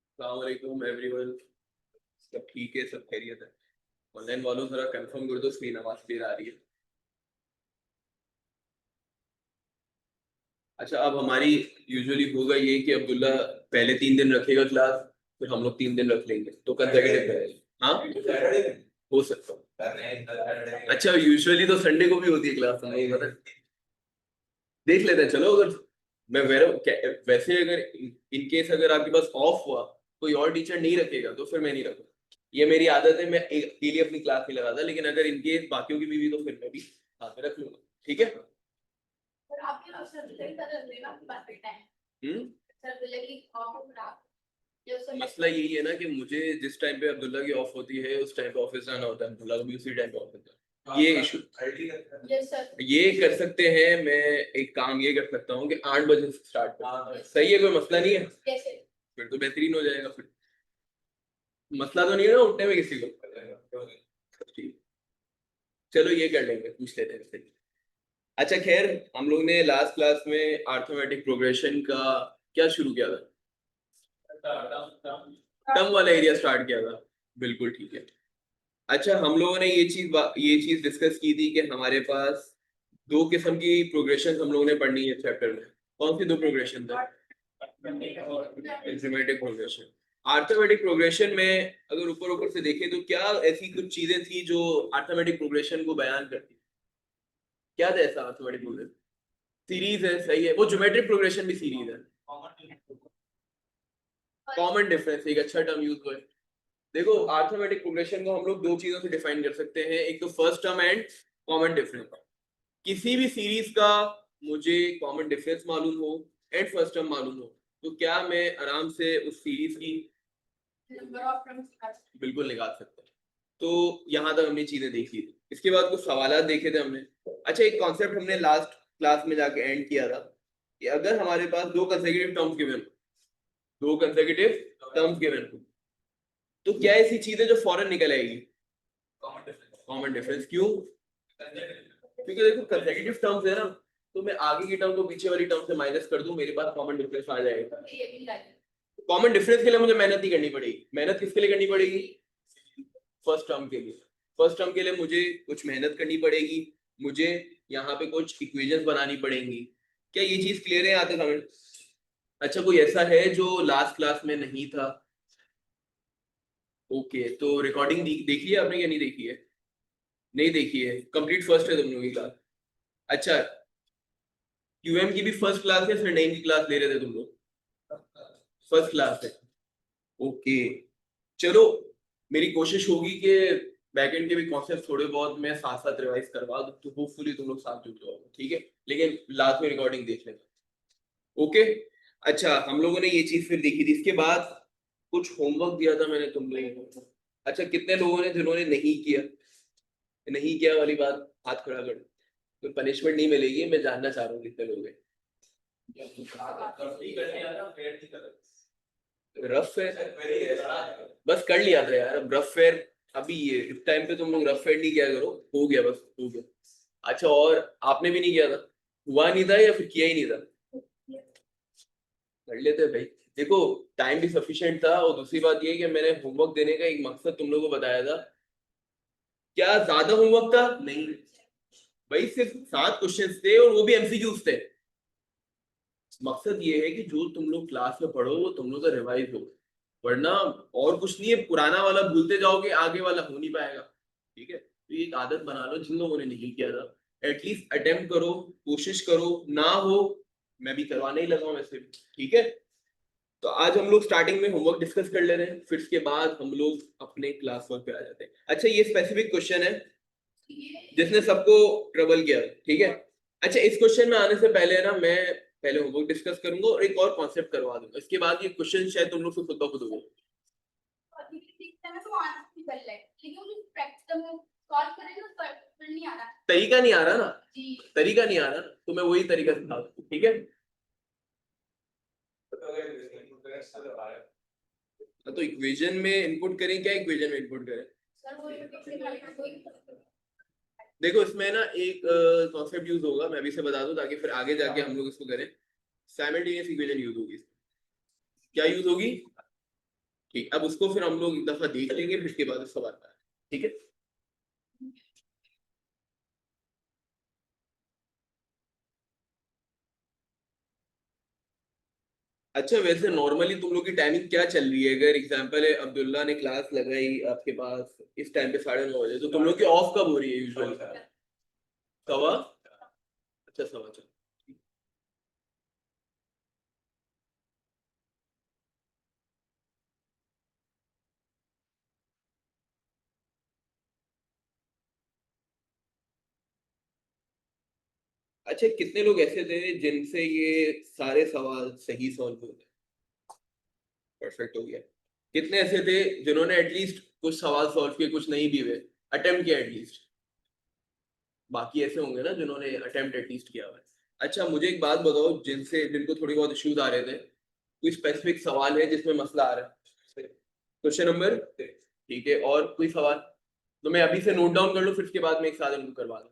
अस्सलामुअलैकुम एवरीवन। सब ठीक है, सब खैरियत है। ऑनलाइन वालों जरा कंफर्म कर दो, स्क्रीन आवाज क्लियर आ रही है। अच्छा, अब हमारी यूजुअली होगा ये कि अब्दुल्ला पहले 3 दिन रखेगा क्लास, फिर हम लोग 3 दिन रख लेंगे, तो कंसेक्यूटिव रहेगा। हाँ, हो सकता है। अच्छा, यूजुअली तो संडे को भी होती है क्लास, हमें पता है। देख लेते हैं, चलो। अगर मैं वैसे अगर इन केस अगर आपके पास ऑफ हुआ, कोई और टीचर नहीं रखेगा तो फिर मैं नहीं रखूंगा। ये मेरी आदत है, मैं अकेले अपनी क्लास नहीं लगाता, लेकिन अगर इन केस बाकियों की भी तो फिर मैं भी हाथ में रख लूंगा। ठीक है। पर आपके पास सर्टिफिकेट का रहेगा आपके पास बेटा है। सर्टिफिकेट ऑफ खराब जो सब मसला यही है ना कि मुझे जिस टाइम पे अब्दुल्ला की ऑफ होती है उस टाइम पे ऑफिस जाना होता है, अब्दुल्ला को भी उसी टाइम पे ऑफ होता है। ये इशू यस सर। ये कर सकते हैं। मैं एक काम ये कर सकता हूँ कि 8 बजे से स्टार्ट कर। सही है, कोई मसला नहीं है। कैसे? फिर तो बेहतरीन हो जाएगा। फिर मसला तो नहीं है ना उठने में किसी को। ठीक, चलो ये कर लेंगे, पूछ लेते हैं इससे। अच्छा खैर, हम लोग ने लास्ट क्लास में अर्थमेटिक प्रोग्रेशन का क्या शुरू किया था? टर्म वाला एरिया स्टार्ट किया था। बिल्कुल ठीक है। अच्छा, हम लोगों ने ये चीज डिस्कस की थी कि हमारे पास दो किस्म की प्रोग्रेशन हम लोगों ने पढ़नी है चैप्टर में। कौन सी दो प्रोग्रेशन थे? एंजियोमेटिक प्रोग्रेशन। आर्थमेटिक प्रोग्रेशन में अगर ऊपर ऊपर से देखें तो क्या ऐसी कुछ चीजें थी जो आर्थमेटिक प्रोग्रेशन को बयान करती? क्या था ऐसा आर्थमेटिक प्रोग्रेशन? सीरीज है, सही है। वो ज्योमेट्रिक प्रोग्रेशन भी सीरीज है। कॉमन डिफरेंस एक अच्छा टर्म यूज हुआ है। देखो, आर्थमेटिक प्रोग्रेशन को हम लोग दो चीजों से डिफाइन कर सकते हैं, एक तो first term and common difference. किसी भी सीरीज का मुझे कॉमन डिफरेंस मालूम हो एंड फर्स्ट टर्म मालूम हो, तो क्या मैं आराम से उस सीरीज की नंबर ऑफ टर्म्स बिल्कुल निकाल सकते हैं। तो यहाँ तक हमने चीजें देखी थी। इसके बाद कुछ सवाल देखे थे हमने। अच्छा, एक कॉन्सेप्ट हमने लास्ट क्लास में जाके एंड किया था कि अगर हमारे पास दो कंसेक्यूटिव टर्म्स गिवन, दो कंसेक्यूटिव टर्म्स गिवन, तो क्या ऐसी चीज है जो फौरन निकल आएगी? Common difference. क्यों? क्योंकि देखो, कंसेक्यूटिव टर्म्स है ना, तो मैं आगे की टर्म को पीछे वाली टर्म से माइनस कर दूं, मेरे पास कॉमन डिफरेंस आ जाएगा। कॉमन डिफरेंस के लिए मुझे मेहनत नहीं करनी पड़ेगी। मेहनत किसके लिए करनी पड़ेगी? फर्स्ट टर्म के लिए। फर्स्ट टर्म के लिए मुझे कुछ मेहनत करनी पड़ेगी, मुझे यहाँ पे कुछ इक्वेशंस बनानी पड़ेंगी। क्या ये चीज क्लियर है यहाँ तक हमें? अच्छा, कोई ऐसा है जो लास्ट क्लास में नहीं था? ओके, तो रिकॉर्डिंग देखी है आपने या नहीं देखी है? नहीं देखी है, कंप्लीट फर्स्ट है तुम लोगों की क्लास। अच्छा, क्यूएम की भी फर्स्ट क्लास है, फिर 9 की क्लास ले रहे थे तुम लोग? फर्स्ट क्लास है। ओके, चलो। मेरी कोशिश होगी कि बैकएंड के भी कॉन्सेप्ट थोड़े बहुत मैं साथ साथ रिवाइज करवा दूं, तो होपफुली तुम लोग साथ जुड़ जाओगे। ठीक है, लेकिन लास्ट में रिकॉर्डिंग देख लेना। ओके। अच्छा, हम लोगों ने ये चीज फिर देखी थी। इसके बाद कुछ होमवर्क दिया था मैंने तुम लोगों को। अच्छा, कितने लोगों ने जिन्होंने नहीं किया? नहीं किया वाली बात हाथ खड़ा कर। तो पनिशमेंट नहीं मिलेगी, मैं जानना चाह रहा हूँ कितने लोग हैं। रफ फेयर बस कर लिया था यार। अब रफ फेयर, अभी ये इस टाइम पे तुम लोग रफ फेयर नहीं किया करो, हो गया बस, हो गया। अच्छा, और आपने भी नहीं किया था? हुआ नहीं था या फिर किया ही नहीं था? कर लेते भाई। देखो, टाइम भी सफिशिएंट था, और दूसरी बात ये कि मैंने होमवर्क देने का एक मकसद तुम लोगों को बताया था। क्या ज्यादा होमवर्क था? नहीं भाई, सिर्फ 7 क्वेश्चंस थे और वो भी एमसीक्यूज थे। मकसद ये है कि जो तुम लोग क्लास में पढ़ो वो तुम लोग का रिवाइज हो, वरना और कुछ नहीं है। पुराना वाला भूलते जाओगे, आगे वाला हो नहीं पाएगा। ठीक है, तो ये एक आदत बना लो जिन लोगों ने नहीं किया था। एटलीस्ट अटेम्प्ट करो, कोशिश करो। ना हो, मैं भी करवाने ही लगा हूं वैसे भी। ठीक है, तो आज हम लोग स्टार्टिंग में होमवर्क डिस्कस कर ले रहे हैं, फिर इसके बाद हम लोग अपने क्लास वर्क पे आ जाते हैं। अच्छा, ये स्पेसिफिक क्वेश्चन है जिसने सबको ट्रबल किया। ठीक है। अच्छा, इस क्वेश्चन में आने से पहले ना, मैं पहले होमवर्क डिस्कस करूंगा और एक और कॉन्सेप्ट करवा दूंगा। इसके बाद ये क्वेश्चन शायद तुम लोग से खुद ब खुद होगा। तरीका नहीं आ रहा ना? तरीका नहीं आ रहा, तो मैं वही तरीका सिखा दूँ। ठीक है, तो इक्वेशन में इनपुट करें? क्या इक्वेशन में इनपुट करें? देखो, इसमें ना एक कॉन्सेप्ट यूज होगा, मैं भी इसे बता दूं ताकि फिर आगे जाके हम लोग इसको करें। साइमल्टेनियस इक्वेशन यूज होगी। क्या यूज होगी? ठीक, अब उसको फिर हम लोग एक दफा देख लेंगे, फिर उसके बाद सवाल का, ठीक है। अच्छा, वैसे नॉर्मली तुम लोग की टाइमिंग क्या चल रही है? अगर एग्जांपल है अब्दुल्ला ने क्लास लगाई आपके पास इस टाइम पे 9:30 बजे, तो तुम लोग की ऑफ कब हो रही है यूजुअली? सवा, अच्छा सवा चार। अच्छा, कितने लोग ऐसे थे जिनसे ये सारे सवाल सही सॉल्व हो गए? परफेक्ट हो गया। कितने ऐसे थे जिन्होंने एटलीस्ट कुछ सवाल सॉल्व किए, कुछ नहीं भी हुए, अटेम्प्ट किया एटलीस्ट? बाकी ऐसे होंगे ना जिन्होंने अटेम्प्ट एटलीस्ट किया हुआ है। अच्छा, मुझे एक बात बताओ, जिनको थोड़ी बहुत इश्यूज आ रहे थे, कोई स्पेसिफिक सवाल है जिसमें मसला आ रहा है? क्वेश्चन नंबर, ठीक है, और कोई सवाल? तो मैं अभी से नोट डाउन कर लूं, फिर उसके बाद में एक साथ इनको करवा दूं।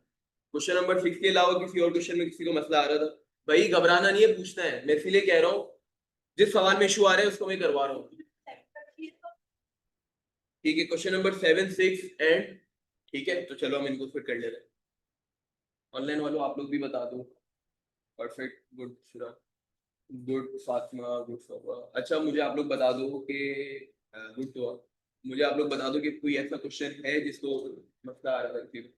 क्वेश्चन नंबर 6 के अलावा किसी और क्वेश्चन में किसी को मसला आ रहा था? भाई घबराना नहीं है, पूछना है, मैं इसीलिए कह रहा हूँ जिस सवाल में इशू आ रहा है उसको मैं करवा रहा हूँ। ठीक है, क्वेश्चन नंबर 7, 6 एंड, ठीक है, तो चलो हम इनको फिर कर लेते हैं। ऑनलाइन वालों आप लोग भी बता दो। Perfect, good Shura, good Fatima, good Sofa. अच्छा, मुझे आप लोग बता दो कि गुड तो, मुझे आप लोग बता दो कि कोई ऐसा क्वेश्चन है जिसको मसला आ रहा था फिर।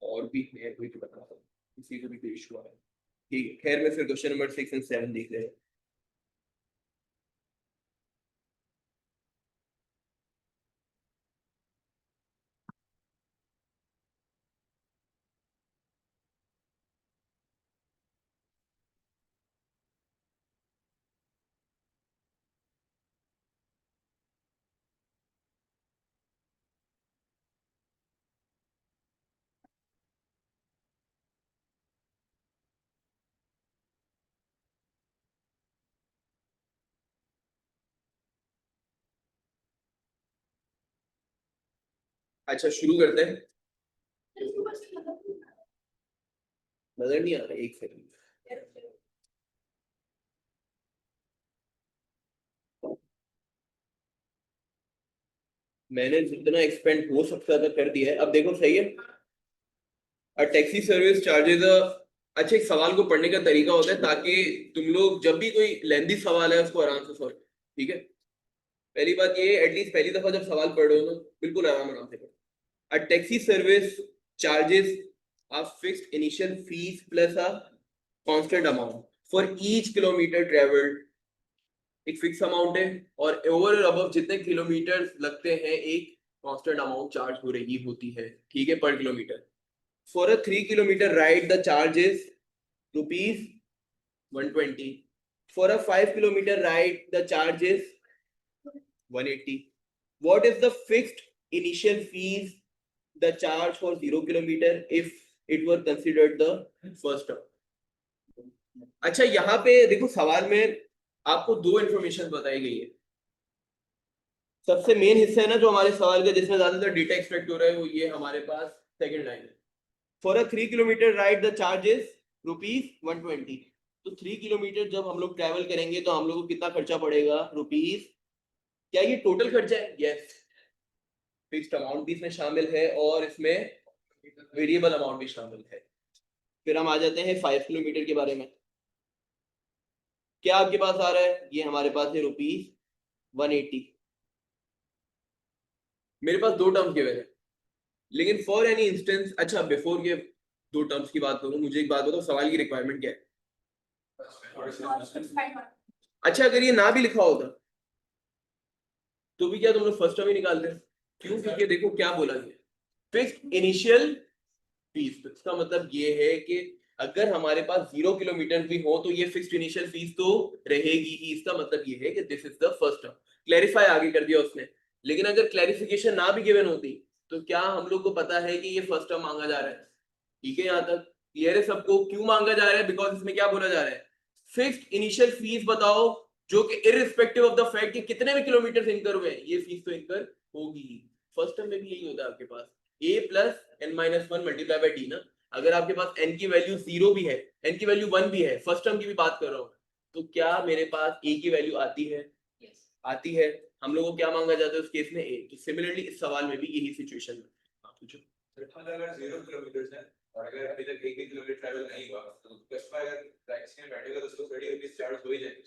और भी है कोई तो बता दो, किसी को भी कोई इशू आ रहा है? ठीक है, खैर मैं फिर क्वेश्चन नंबर 6 एंड 7 देख रहे हैं। अच्छा, शुरू करते हैं। नजर नहीं आ रहा, एक सेकंड। मैंने जितना एक्सपेंड हो सकता था कर दिया है, अब देखो सही है। अ टैक्सी सर्विस चार्जेस, अच्छा, एक सवाल को पढ़ने का तरीका होता है ताकि तुम लोग जब भी कोई लेंदी सवाल है उसको आराम से सॉल्व, ठीक है। पहली बात ये, एटलीस्ट पहली दफा जब सवाल पढ़ रहे हो ना, बिल्कुल आराम आराम से पढ़ो। A taxi service charges a fixed initial fees plus a constant amount for each kilometer traveled। एक फिक्स अमाउंट है, और ओवर और अबव जितने किलोमीटर लगते हैं एक कांस्टेंट अमाउंट चार्ज हो रही होती है, ठीक है, पर kilometre. For a 3 kilometre ride the charge is rupees 120। For a 5 kilometre ride the charge is 180। What is the fixed initial fees the charge for 0 kilometer if it were considered the first term? अच्छा, यहाँ पे देखो सवाल में आपको दो information बताई गई है। सबसे मेन हिस्सा है ना जो हमारे सवाल का, जिसमें ज्यादातर डेटा एक्सपेक्ट हो रहा है, वो ये हमारे पास सेकंड लाइन है। For a 3 kilometre ride the charge is ₹120। तो 3 किलोमीटर जब हम लोग ट्रेवल करेंगे तो हम लोग को कितना खर्चा पड़ेगा? रुपीज, क्या ये टोटल खर्चा है? यस। फिक्स्ड अमाउंट भी इसमें शामिल है और इसमें वेरिएबल अमाउंट भी शामिल है। फिर हम आ जाते हैं 5 किलोमीटर के बारे में। क्या आपके पास आ रहा है? ये हमारे पास है ₹180। मेरे पास दो टर्म के हुए हैं, लेकिन फॉर एनी इंस्टेंस, अच्छा बिफोर के दो टर्म्स की बात करूं, मुझे एक बात बताओ, सवाल की रिक्वायरमेंट क्या है? अच्छा, अगर ये ना भी लिखा होता तो भी क्या तुम लोग फर्स्ट टर्म ही निकालते? क्यों? क्योंकि देखो क्या बोला गया, फिक्स्ड इनिशियल फीस। इसका मतलब ये है कि अगर हमारे पास 0 किलोमीटर भी हो तो ये फिक्स्ड इनिशियल फीस तो रहेगी ही। इसका मतलब ये है कि this is the first term. Clarify आगे कर दिया उसने। लेकिन अगर क्लैरिफिकेशन ना भी गिवन होती तो क्या हम लोग को पता है कि ये फर्स्ट टर्म मांगा जा रहा है? ठीक है, यहाँ तक क्लियर है सबको? क्यों मांगा जा रहा है? बिकॉज इसमें क्या बोला जा रहा है, फिक्स्ड इनिशियल फीस बताओ जो कि इररिस्पेक्टिव ऑफ द फैक्ट कि कितने भी किलोमीटर इनकर हुए ये फीस तो इनकर होगी। फर्स्ट टर्म में भी यही होता है आपके पास a plus n minus one multiply by d ना। अगर आपके पास n की वैल्यू 0 भी है, n की वैल्यू 1 भी है, फर्स्ट टर्म की भी बात कर रहा हूँ, तो क्या मेरे पास a की वैल्यू आती है? आती है। हम लोगों को क्या मांगा जाता है उस केस में a। तो सिमिलरली इस सवाल में भी यही सिचुएशन है। आप पूछो। अगर 0 किलोमीटर है और अगर अभी तक 1 किलोमीटर ट्रैवल नहीं हुआ तो कस्टमर अगर टैक्सी में बैठेगा तो उसको 30 रुपीस चार्ज हो ही जाएगा।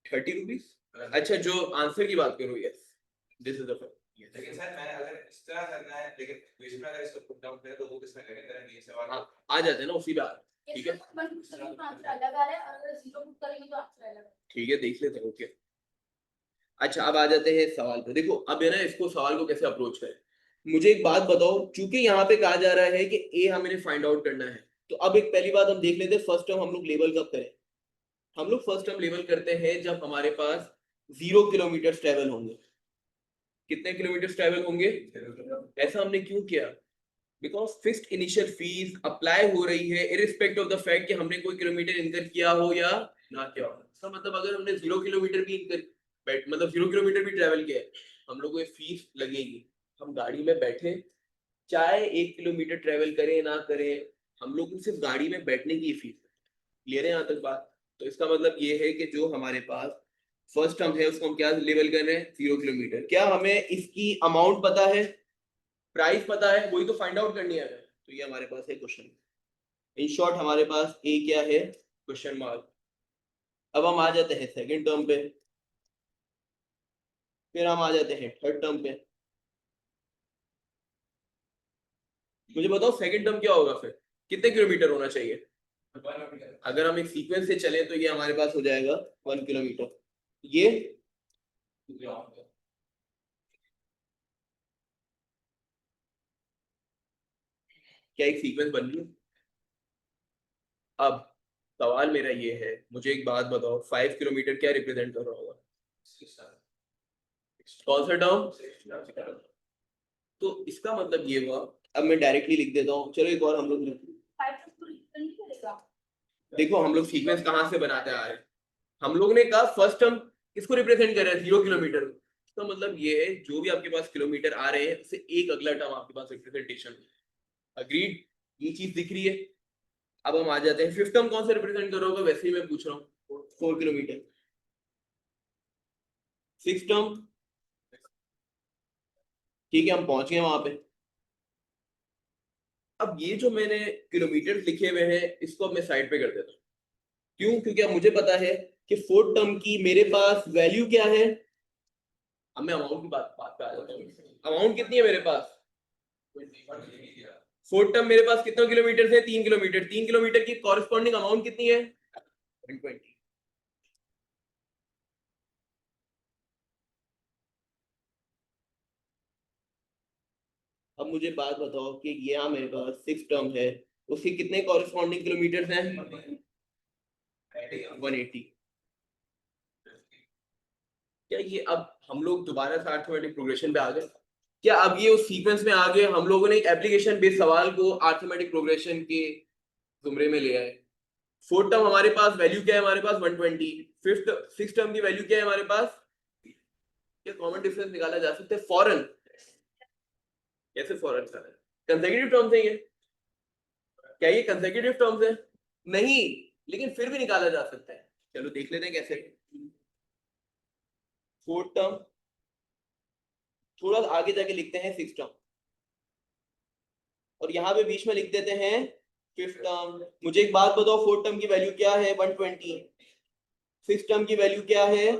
30 रुपीस? अच्छा, जो आंसर की बात करो, yes this is the fact. लेकिन सर मैं अगर इस तरह करना है लेकिन क्वेश्चन में अगर इसको पुट डाउन करें तो वो किसमें करेंगे ये सवाल। हाँ, आ जाते हैं ना उसी पे आ। ठीक है, आंसर अलग आ रहा है और अगर 0 पुट करेंगे तो आंसर अलग। ठीक है, देख लेते हैं। ओके, अच्छा अब आ जाते हैं सवाल पे। देखो अब है ना, इसको सवाल को कैसे अप्रोच करें। मुझे एक बात बताओ, चूंकि यहाँ पे कहा जा रहा है कि ए हमें फाइंड आउट करना है, तो अब एक पहली बात हम देख लेते हैं, फर्स्ट टर्म हम लोग लेवल कब करें। हम लोग फर्स्ट टर्म लेवल करते हैं जब हमारे पास 0 किलोमीटर ट्रेवल होंगे। कितने किलोमीटर ट्रेवल होंगे? ऐसा हमने क्यों किया? Because fixed initial fees apply हो रही है इरिस्पेक्ट ऑफ द फैक्ट कि हमने कोई किलोमीटर इनकर किया हो या ना किया हो। इसका मतलब अगर हमने 0 किलोमीटर भी इनकर मतलब 0 किलोमीटर भी ट्रेवल किया है, हम लोग को फीस लगेगी। हम गाड़ी में बैठे, चाहे 1 किलोमीटर ट्रेवल करें ना करें, हम लोग को सिर्फ गाड़ी में बैठने की फीस ले रहे हैं। यहाँ तक बात। तो इसका मतलब ये है कि जो हमारे पास फर्स्ट टर्म है उसको हम क्या लेवल कर रहे हैं? 0 किलोमीटर। क्या हमें इसकी अमाउंट पता है, प्राइस पता है? वही तो फाइंड आउट करनी है। तो ये हमारे पास है क्वेश्चन। इन शॉर्ट हमारे पास ए क्या है? Question mark. अब हम आ जाते हैं सेकंड टर्म पे, फिर हम आ जाते हैं थर्ड टर्म पे। मुझे बताओ सेकंड टर्म क्या होगा फिर? कितने किलोमीटर होना चाहिए? अगर हम एक सीक्वेंस से चले तो ये हमारे पास हो जाएगा 1 किलोमीटर। ये क्या एक सीक्वेंस बन रही है? अब सवाल मेरा ये है, मुझे एक बात बताओ, 5 किलोमीटर क्या रिप्रेजेंट कर रहा होगा? कौन सा टर्म? तो इसका मतलब ये हुआ, अब मैं डायरेक्टली लिख देता हूँ। चलो एक और हम लोग देखो, हम लोग सीक्वेंस कहाँ से बनाते आ रहे हैं। हम लोग ने कहा फर्स्ट टर्म किसको रिप्रेजेंट कर रहा है? 0 किलोमीटर। इसका मतलब ये है जो भी आपके पास किलोमीटर आ रहे हैं उससे एक अगला टर्म आपके पास रिप्रेजेंटेशन। अग्रीड, ये चीज दिख रही है। अब हम आ जाते हैं फिफ्थ टर्म कौन से रिप्रेजेंट कर रहा होगा, वैसे ही मैं पूछ रहा हूँ। 4 किलोमीटर। सिक्स टर्म, ठीक है, हम पहुंच गए वहां पे। अब ये जो मैंने किलोमीटर लिखे हुए हैं इसको अब मैं साइड पे कर देता हूँ। क्यों? क्योंकि अब मुझे पता है कि फोर्थ टर्म की मेरे पास वैल्यू क्या है। अब मैं अमाउंट की बात बात पे आ जाता हूँ। अमाउंट कितनी है मेरे पास? फोर्थ टर्म मेरे पास कितना किलोमीटर है? 3 किलोमीटर। 3 किलोमीटर की कॉरेस्पॉन्डिंग अमाउंट कितनी है? 120। अब मुझे बात बताओ कि यहाँ मेरे पास सिक्स टर्म है, उसके कितने कॉरेस्पॉन्डिंग किलोमीटर हैं? 180। क्या ये अब हम लोग दोबारा से अर्थमेटिक प्रोग्रेशन पे आ गए? क्या अब ये उस सीक्वेंस में आ गए? हम लोगों ने एक एप्लीकेशन बेस्ड सवाल को अर्थमेटिक प्रोग्रेशन के जुमरे में ले आए। फोर्थ टर्म हमारे पास वैल्यू क्या है? हमारे पास 120। फिफ्थ सिक्स टर्म की वैल्यू क्या है हमारे पास? क्या कॉमन डिफरेंस निकाला जा सकता है? फॉरन। कैसे फॉरन का है? कंसेक्यूटिव टर्म्स है ये। क्या ये कंसेक्यूटिव टर्म्स है? नहीं, लेकिन फिर भी निकाला जा सकता है। चलो देख लेते हैं कैसे। फोर्थ टर्म, थोड़ा आगे जाके लिखते हैं सिक्स टर्म, और यहाँ पे बीच में लिख देते हैं फिफ्थ टर्म। मुझे एक बात बताओ, फोर्थ टर्म की वैल्यू क्या है? 120। सिक्स टर्म की वैल्यू क्या है?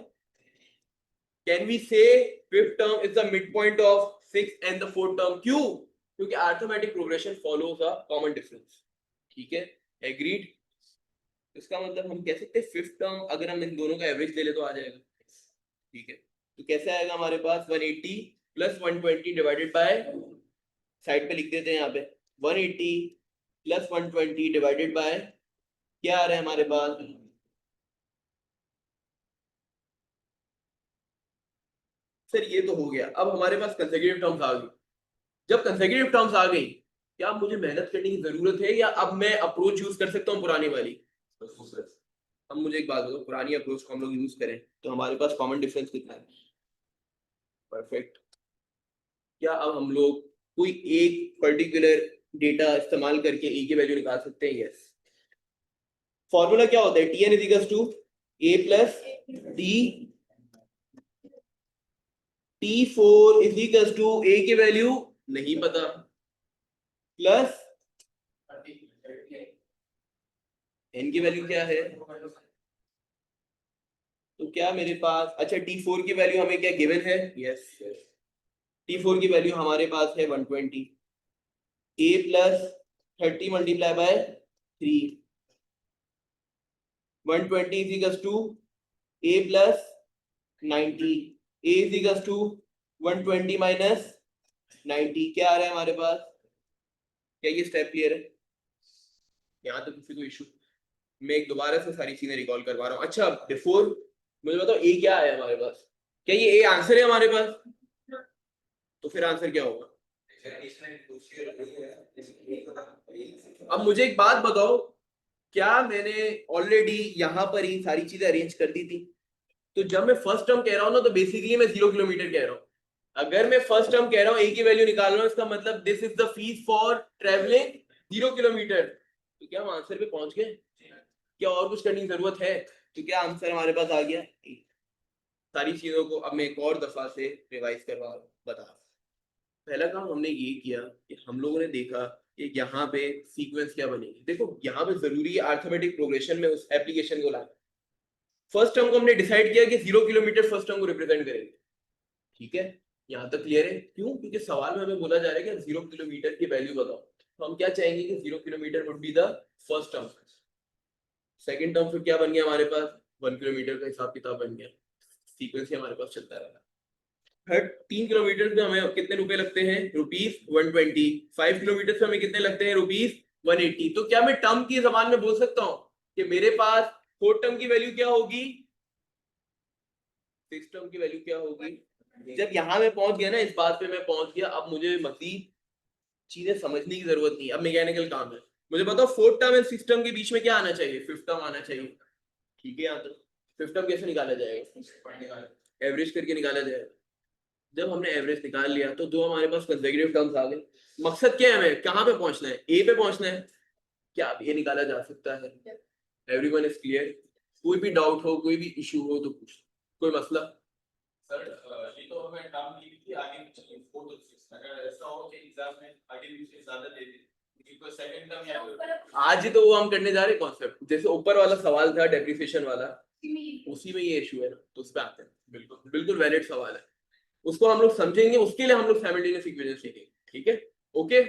कैन वी से fifth term is the mid point of six and the fourth term? क्यों? क्योंकि arithmetic progression follows a common difference. ठीक है, एग्रीड। इसका मतलब हम कह सकते हैं फिफ्थ टर्म अगर हम इन दोनों का एवरेज ले ले तो आ जाएगा। ठीक है, तो कैसे आएगा हमारे पास? 180 प्लस 120 डिवाइडेड बाय, साइड पे लिख देते हैं यहाँ पे, 180 प्लस 120 डिवाइडेड बाय क्या आ रहा है हमारे पास? सर ये तो हो गया। अब हमारे पास कंसेक्यूटिव टर्म्स आ गई। जब कंसेक्यूटिव टर्म्स आ गई, क्या अब मुझे मेहनत करने की जरूरत है या अब मैं अप्रोच यूज कर सकता हूँ पुरानी वाली? अब मुझे एक बात बताओ, पुरानी अप्रोच को हम लोग यूज करें तो हमारे पास कॉमन डिफरेंस कितना है? परफेक्ट। क्या अब हम लोग कोई एक पर्टिकुलर डेटा इस्तेमाल करके ए की वैल्यू निकाल सकते हैं? यस। फॉर्मूला क्या होता है? T N is two A plus T, T4 is equal to a की वैल्यू नहीं पता, प्लस एन की वैल्यू क्या है? तो क्या मेरे पास, अच्छा T4 की वैल्यू हमें क्या गिवन है? यस, T4 की वैल्यू हमारे पास है 120, a plus 30 multiply by 3, 120 is equal to A plus 90, a is equal to 120 minus 90, क्या आ रहा है हमारे पास? क्या ये स्टेप क्लियर है? यहाँ तो किसी को इशू? मैं एक दोबारा से सारी चीजें रिकॉल करवा रहा हूँ। अच्छा बिफोर मुझे बताओ ए क्या है हमारे पास? क्या ये ए आंसर है हमारे पास? तो फिर आंसर क्या होगा? अब मुझे एक बात बताओ, क्या मैंने ऑलरेडी यहाँ पर ही सारी चीजें अरेंज कर दी थी? तो जब मैं फर्स्ट टर्म कह रहा हूँ ना, तो बेसिकली मैं 0 किलोमीटर कह रहा हूँ। अगर मैं फर्स्ट टर्म कह रहा हूँ ए की वैल्यू निकाल रहा हूँ, इसका मतलब this is the fees for travelling 0 kilometre. तो क्या हम आंसर पे पहुंच गए? क्या और कुछ करने की जरूरत है? तो क्या आंसर हमारे पास आ गया? सारी चीजों को अब मैं एक और दफा से रिवाइज करवा बता। पहला काम हमने ये किया कि हम लोगों ने देखा कि यहाँ पे सीक्वेंस क्या बनेगी। देखो यहाँ पे जरूरी है अर्थमेटिक प्रोग्रेशन में उस एप्लीकेशन को लाना। फर्स्ट टर्म को हमने डिसाइड किया कि 0 किलोमीटर फर्स्ट टर्म को रिप्रेजेंट करेंगे। ठीक है, यहाँ तक क्लियर है? क्यों? क्योंकि सवाल में हमें बोला जा रहा है कि 0 किलोमीटर की वैल्यू बताओ, तो हम क्या चाहेंगे कि 0 kilometre would be the first term. Second term फिर क्या बन गया हमारे पास? 1 किलोमीटर का हिसाब किताब बन गया। सीक्वेंस ही हमारे पास चलता रहा। हर 3 किलोमीटर पे हमें कितने रुपए लगते हैं? ₹120। 5 किलोमीटर पे हमें कितने लगते हैं? ₹180। तो क्या मैं टर्म की जबान में बोल सकता हूँ कि मेरे पास फोर्थ टर्म की वैल्यू क्या होगी, सिक्स टर्म की वैल्यू क्या होगी? जब यहां मैं पहुंच गया ना, इस बात पे मैं पहुंच गया, अब मुझे मजीद चीजें समझने की जरूरत नहीं। अब मैकेनिकल काम है। मुझे बताओ fourth term and six term के बीच में क्या आना चाहिए? फिफ्थ टर्म आना चाहिए। ठीक है, यहाँ तो फिफ्थ टर्म कैसे निकाला जाएगा? एवरेज करके निकाला जाएगा। जब हमने एवरेज निकाल लिया तो दो हमारे पास कंसेक्यूटिव टर्म्स आ गए। मकसद क्या है? हमें कहाँ पे पहुंचना है? ए पे पहुंचना है। क्या अब ये निकाला जा सकता है? Everyone is clear? कोई भी डाउट हो, कोई भी इशू हो तो पूछ। कोई मसला? सर ये तो हमें टर्म ली थी आगे पीछे 4 to 6, अगर ऐसा हो कि एग्जाम में आगे पीछे ज्यादा दे दे क्योंकि कोई सेकंड टर्म या आज ही तो वो हम करने जा रहे हैं कॉन्सेप्ट। जैसे ऊपर वाला सवाल था डेप्रिसिएशन वाला, उसी में ये इशू है ना, तो उस पर आते हैं। बिल्कुल बिल्कुल वैलिड सवाल है, उसको हम लोग समझेंगे। उसके लिए हम लोग साइमल्टेनियस इक्वेशन सीखेंगे। ठीक है, ओके।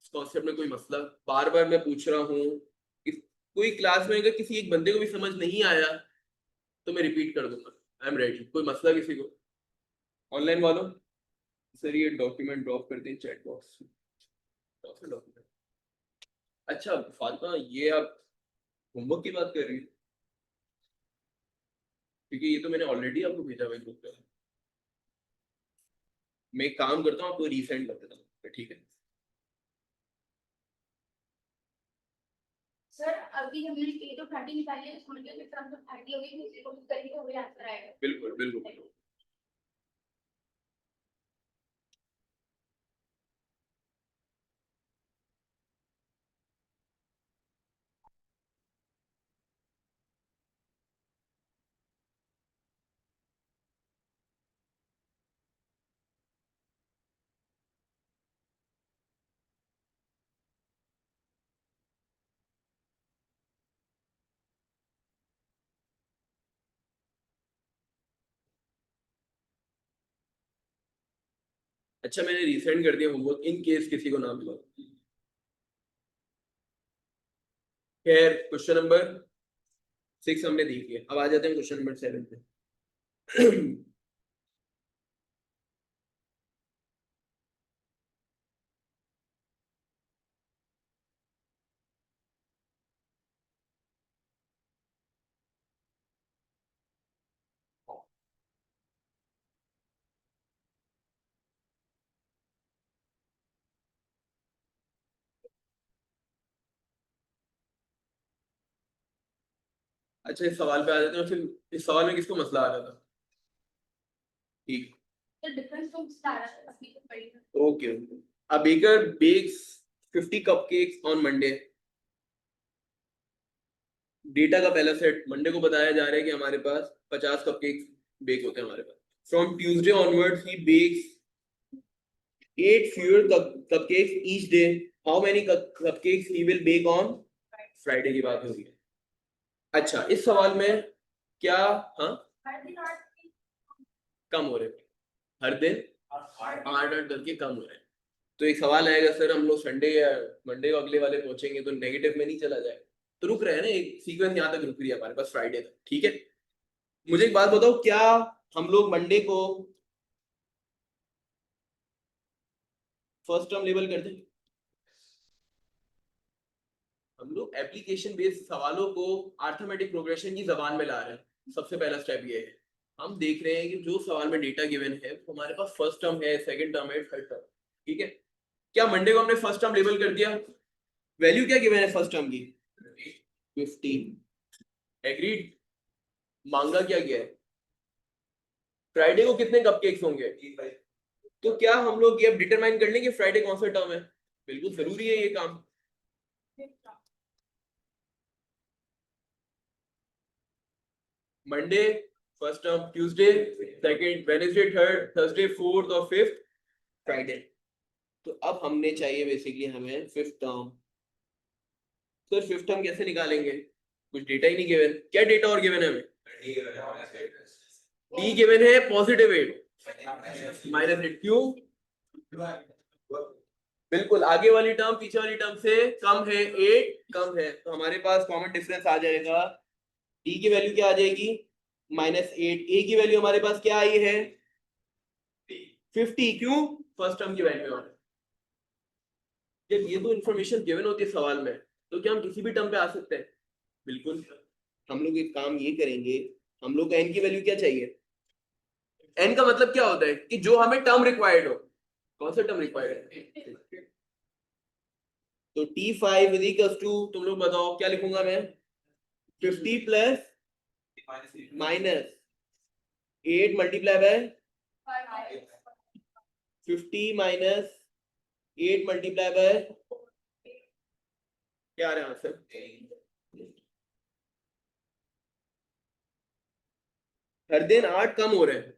इस कॉन्सेप्ट में कोई मसला? बार बार मैं पूछ रहा हूँ, कोई क्लास में अगर किसी एक बंदे को भी समझ नहीं आया तो मैं रिपीट कर दूंगा। I am ready. कोई मसला किसी को? ऑनलाइन वालों, सर ये डॉक्यूमेंट ड्रॉप कर दें चैट बॉक्स। डॉक्यूमेंट। अच्छा फातिमा, ये आप होमवर्क की बात कर रही है? क्योंकि ये तो मैंने ऑलरेडी आपको भेजा हुआ ग्रुप पे। मैं एक काम करता हूँ, आपको रीसेंड कर देता हूँ। ठीक है सर अभी हमने ए तो 30 निकाली है, समझ गए, फिर हम तो 30 हो गई, दूसरे को भी करेंगे, वही आंसर आएगा। बिल्कुल बिल्कुल। अच्छा मैंने रीसेंड कर दिया होमवर्क, इन केस किसी को ना मिला। खैर क्वेश्चन नंबर 6 हमने देख लिया, अब आ जाते हैं क्वेश्चन नंबर 7 पे। अच्छा इस सवाल पे आ जाते हैं। फिर इस सवाल में किसको मसला आ रहा था? ठीक, तो डिफरेंस तो सारा अपनी को पड़ेगा. Okay, a baker bakes 50 cupcakes on Monday. Data का पहला सेट मंडे को बताया जा रहा है कि हमारे पास 50 कपकेक्स बेक होते हैं हमारे पास. From Tuesday onwards he bakes 8 fewer cupcakes each day. How many cupcakes he will bake on Friday की बात हो रही है. अच्छा, इस सवाल में क्या हाँ हर दिन 8 कम हो रहे हैं, हर दिन 8 करके कम हो रहे हैं. तो एक सवाल आएगा, सर हम लोग संडे या मंडे को अगले वाले पहुंचेंगे तो नेगेटिव में नहीं चला जाए. तो रुक रहे हैं ना, एक सीक्वेंस यहाँ तक रुक रही है हमारे पास फ्राइडे तक. ठीक है, मुझे एक बात बताओ, क्या हम लोग मंडे को फर्स्ट टर्म लेबल करते हैं? हम लोग एप्लीकेशन बेस्ड सवालों को अरिथमेटिक प्रोग्रेशन की जबान में ला रहे हैं. सबसे पहला स्टेप ये है, हम देख रहे हैं कि जो सवाल में डेटा गिवन है हमारे पास फर्स्ट टर्म है, सेकंड टर्म है, थर्ड टर्म. ठीक है, क्या मंडे को हमने फर्स्ट टर्म लेबल कर दिया? वैल्यू क्या गिवन है फर्स्ट टर्म की? 15. एग्रीड. मांगा क्या गया है? फ्राइडे को कितने कपकेक्स होंगे? तो क्या हम लोग ये डिटरमाइन कर लेंगे फ्राइडे कौन सा टर्म है? बिल्कुल जरूरी है ये काम. Monday first term, Tuesday second, Wednesday third, Thursday fourth और फिफ्थ फ्राइडे. तो अब हमने चाहिए बेसिकली हमें फिफ्थ टर्म. तो फिफ्थ टर्म कैसे निकालेंगे? कुछ डेटा ही नहीं गिवन. क्या डेटा और गिवन है हमें? डी गिवन है पॉजिटिव 8 माइनस 8. क्यों? बिल्कुल आगे वाली टर्म पीछे वाली टर्म से कम है, 8 कम है, तो हमारे पास कॉमन डिफरेंस आ जाएगा. डी की वैल्यू क्या आ जाएगी? -8. ए की वैल्यू हमारे पास क्या आई है? 50. क्यों? फर्स्ट टर्म की वैल्यू. जब ये तो इन्फॉर्मेशन गिवन होती है सवाल में, तो क्या हम किसी भी टर्म पे आ सकते हैं? बिल्कुल. हम लोग एक काम ये करेंगे, हम लोग का एन की वैल्यू क्या चाहिए? एन का मतलब क्या होता है कि जो हमें टर्म रिक्वायर्ड हो. कौन सा टर्म रिक्वायर्ड है? तो T5 इज इक्वल टू, तुम लोग बताओ क्या लिखूंगा मैं? 50 plus minus 8 multiply by 50 minus 8 multiply by क्या आ रहा है आंसर? हर दिन 8 कम हो रहे हैं.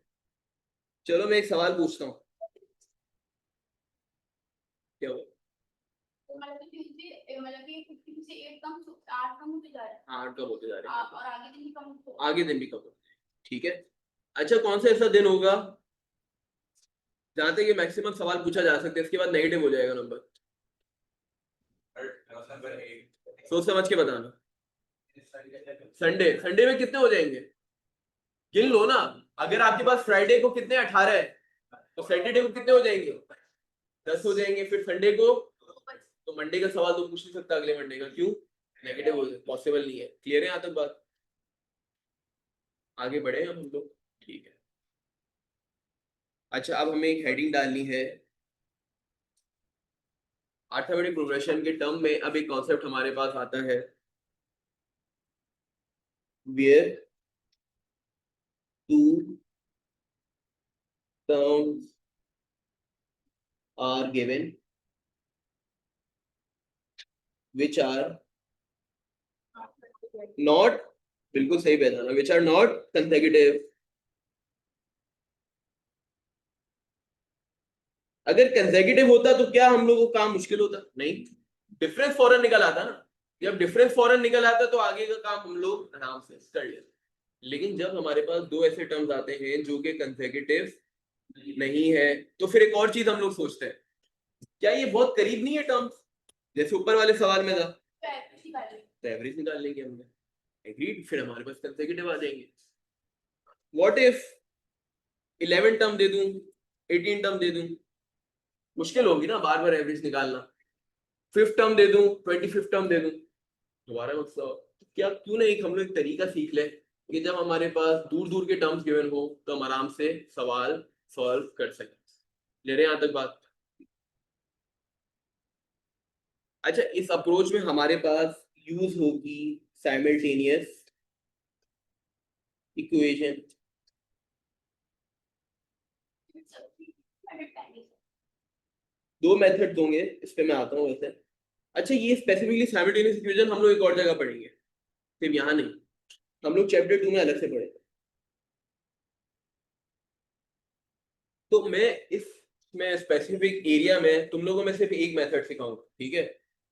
चलो मैं एक सवाल पूछता हूँ. क्या हुआ? मतलब कि 50 से 8 कम 8 कम होते जा रहे हैं. 8 कम होते जा रहे हैं और आगे दिन भी कम हो. आगे दिन भी कम होते हैं. ठीक है. अच्छा, कौन सा ऐसा दिन होगा जहां तक ये मैक्सिमम सवाल पूछा जा सकता है, इसके बाद नेगेटिव हो जाएगा नंबर? सोच समझ के बताना. संडे. संडे में कितने हो जाएंगे? गिन लो ना. अगर आपके पास फ्राइडे को कितने 18 है, तो सैटरडे को कितने हो जाएंगे? 10 हो जाएंगे. फिर संडे को, तो मंडे का सवाल तो पूछ नहीं सकता अगले मंडे का. क्यों? नेगेटिव हो जाए, पॉसिबल नहीं है. क्लियर है यहाँ तक बात? आगे बढ़े हम लोग. ठीक है. अच्छा, अब हमें एक हेडिंग डालनी है. अरिथमेटिक प्रोग्रेशन के टर्म में अब एक कॉन्सेप्ट हमारे पास आता है, where two terms are given which are not, बिल्कुल सही पहचाना, which are not consecutive. अगर कंसेक्यूटिव होता तो क्या हम लोगों को काम मुश्किल होता? नहीं, डिफरेंस फौरन निकल आता ना. जब डिफरेंस फौरन निकल आता तो आगे का काम हम लोग आराम से कर लेते. लेकिन जब हमारे पास दो ऐसे टर्म्स आते हैं जो कि कंसेक्यूटिव नहीं है, तो फिर एक और चीज हम लोग सोचते हैं, क्या ये बहुत करीब नहीं है टर्म्स, जैसे ऊपर वाले सवाल में था, तो एवरेज निकाल लेंगे हमने. एग्रीड. फिर हमारे पास कंसेक्यूटिव आ जाएंगे. व्हाट इफ 11 टर्म दे दूं, 18 टर्म दे दूं? मुश्किल होगी ना बार बार एवरेज निकालना. 5th टर्म दे दूं, 25th टर्म दे दूं, दोबारा मतलब क्या, क्यों ना एक हम लोग एक तरीका सीख ले कि जब हमारे पास दूर दूर के टर्म्स गिवन हो तो हम आराम से सवाल सॉल्व कर सकें. ले रहे हैं यहाँ तक बात? अच्छा, इस अप्रोच में हमारे पास यूज होगी साइमल्टेनियस इक्वेशन. दो मेथड होंगे, इस पे मैं आता हूँ वैसे। अच्छा, ये स्पेसिफिकली साइमल्टेनियस इक्वेशन हम लोग एक और जगह पढ़ेंगे, सिर्फ यहाँ नहीं, हम लोग चैप्टर 2 में अलग से पढ़ेंगे। तो मैं इसमें स्पेसिफिक एरिया में तुम लोगों में सिर्फ एक मेथड सिखाऊंगा, ठीक है?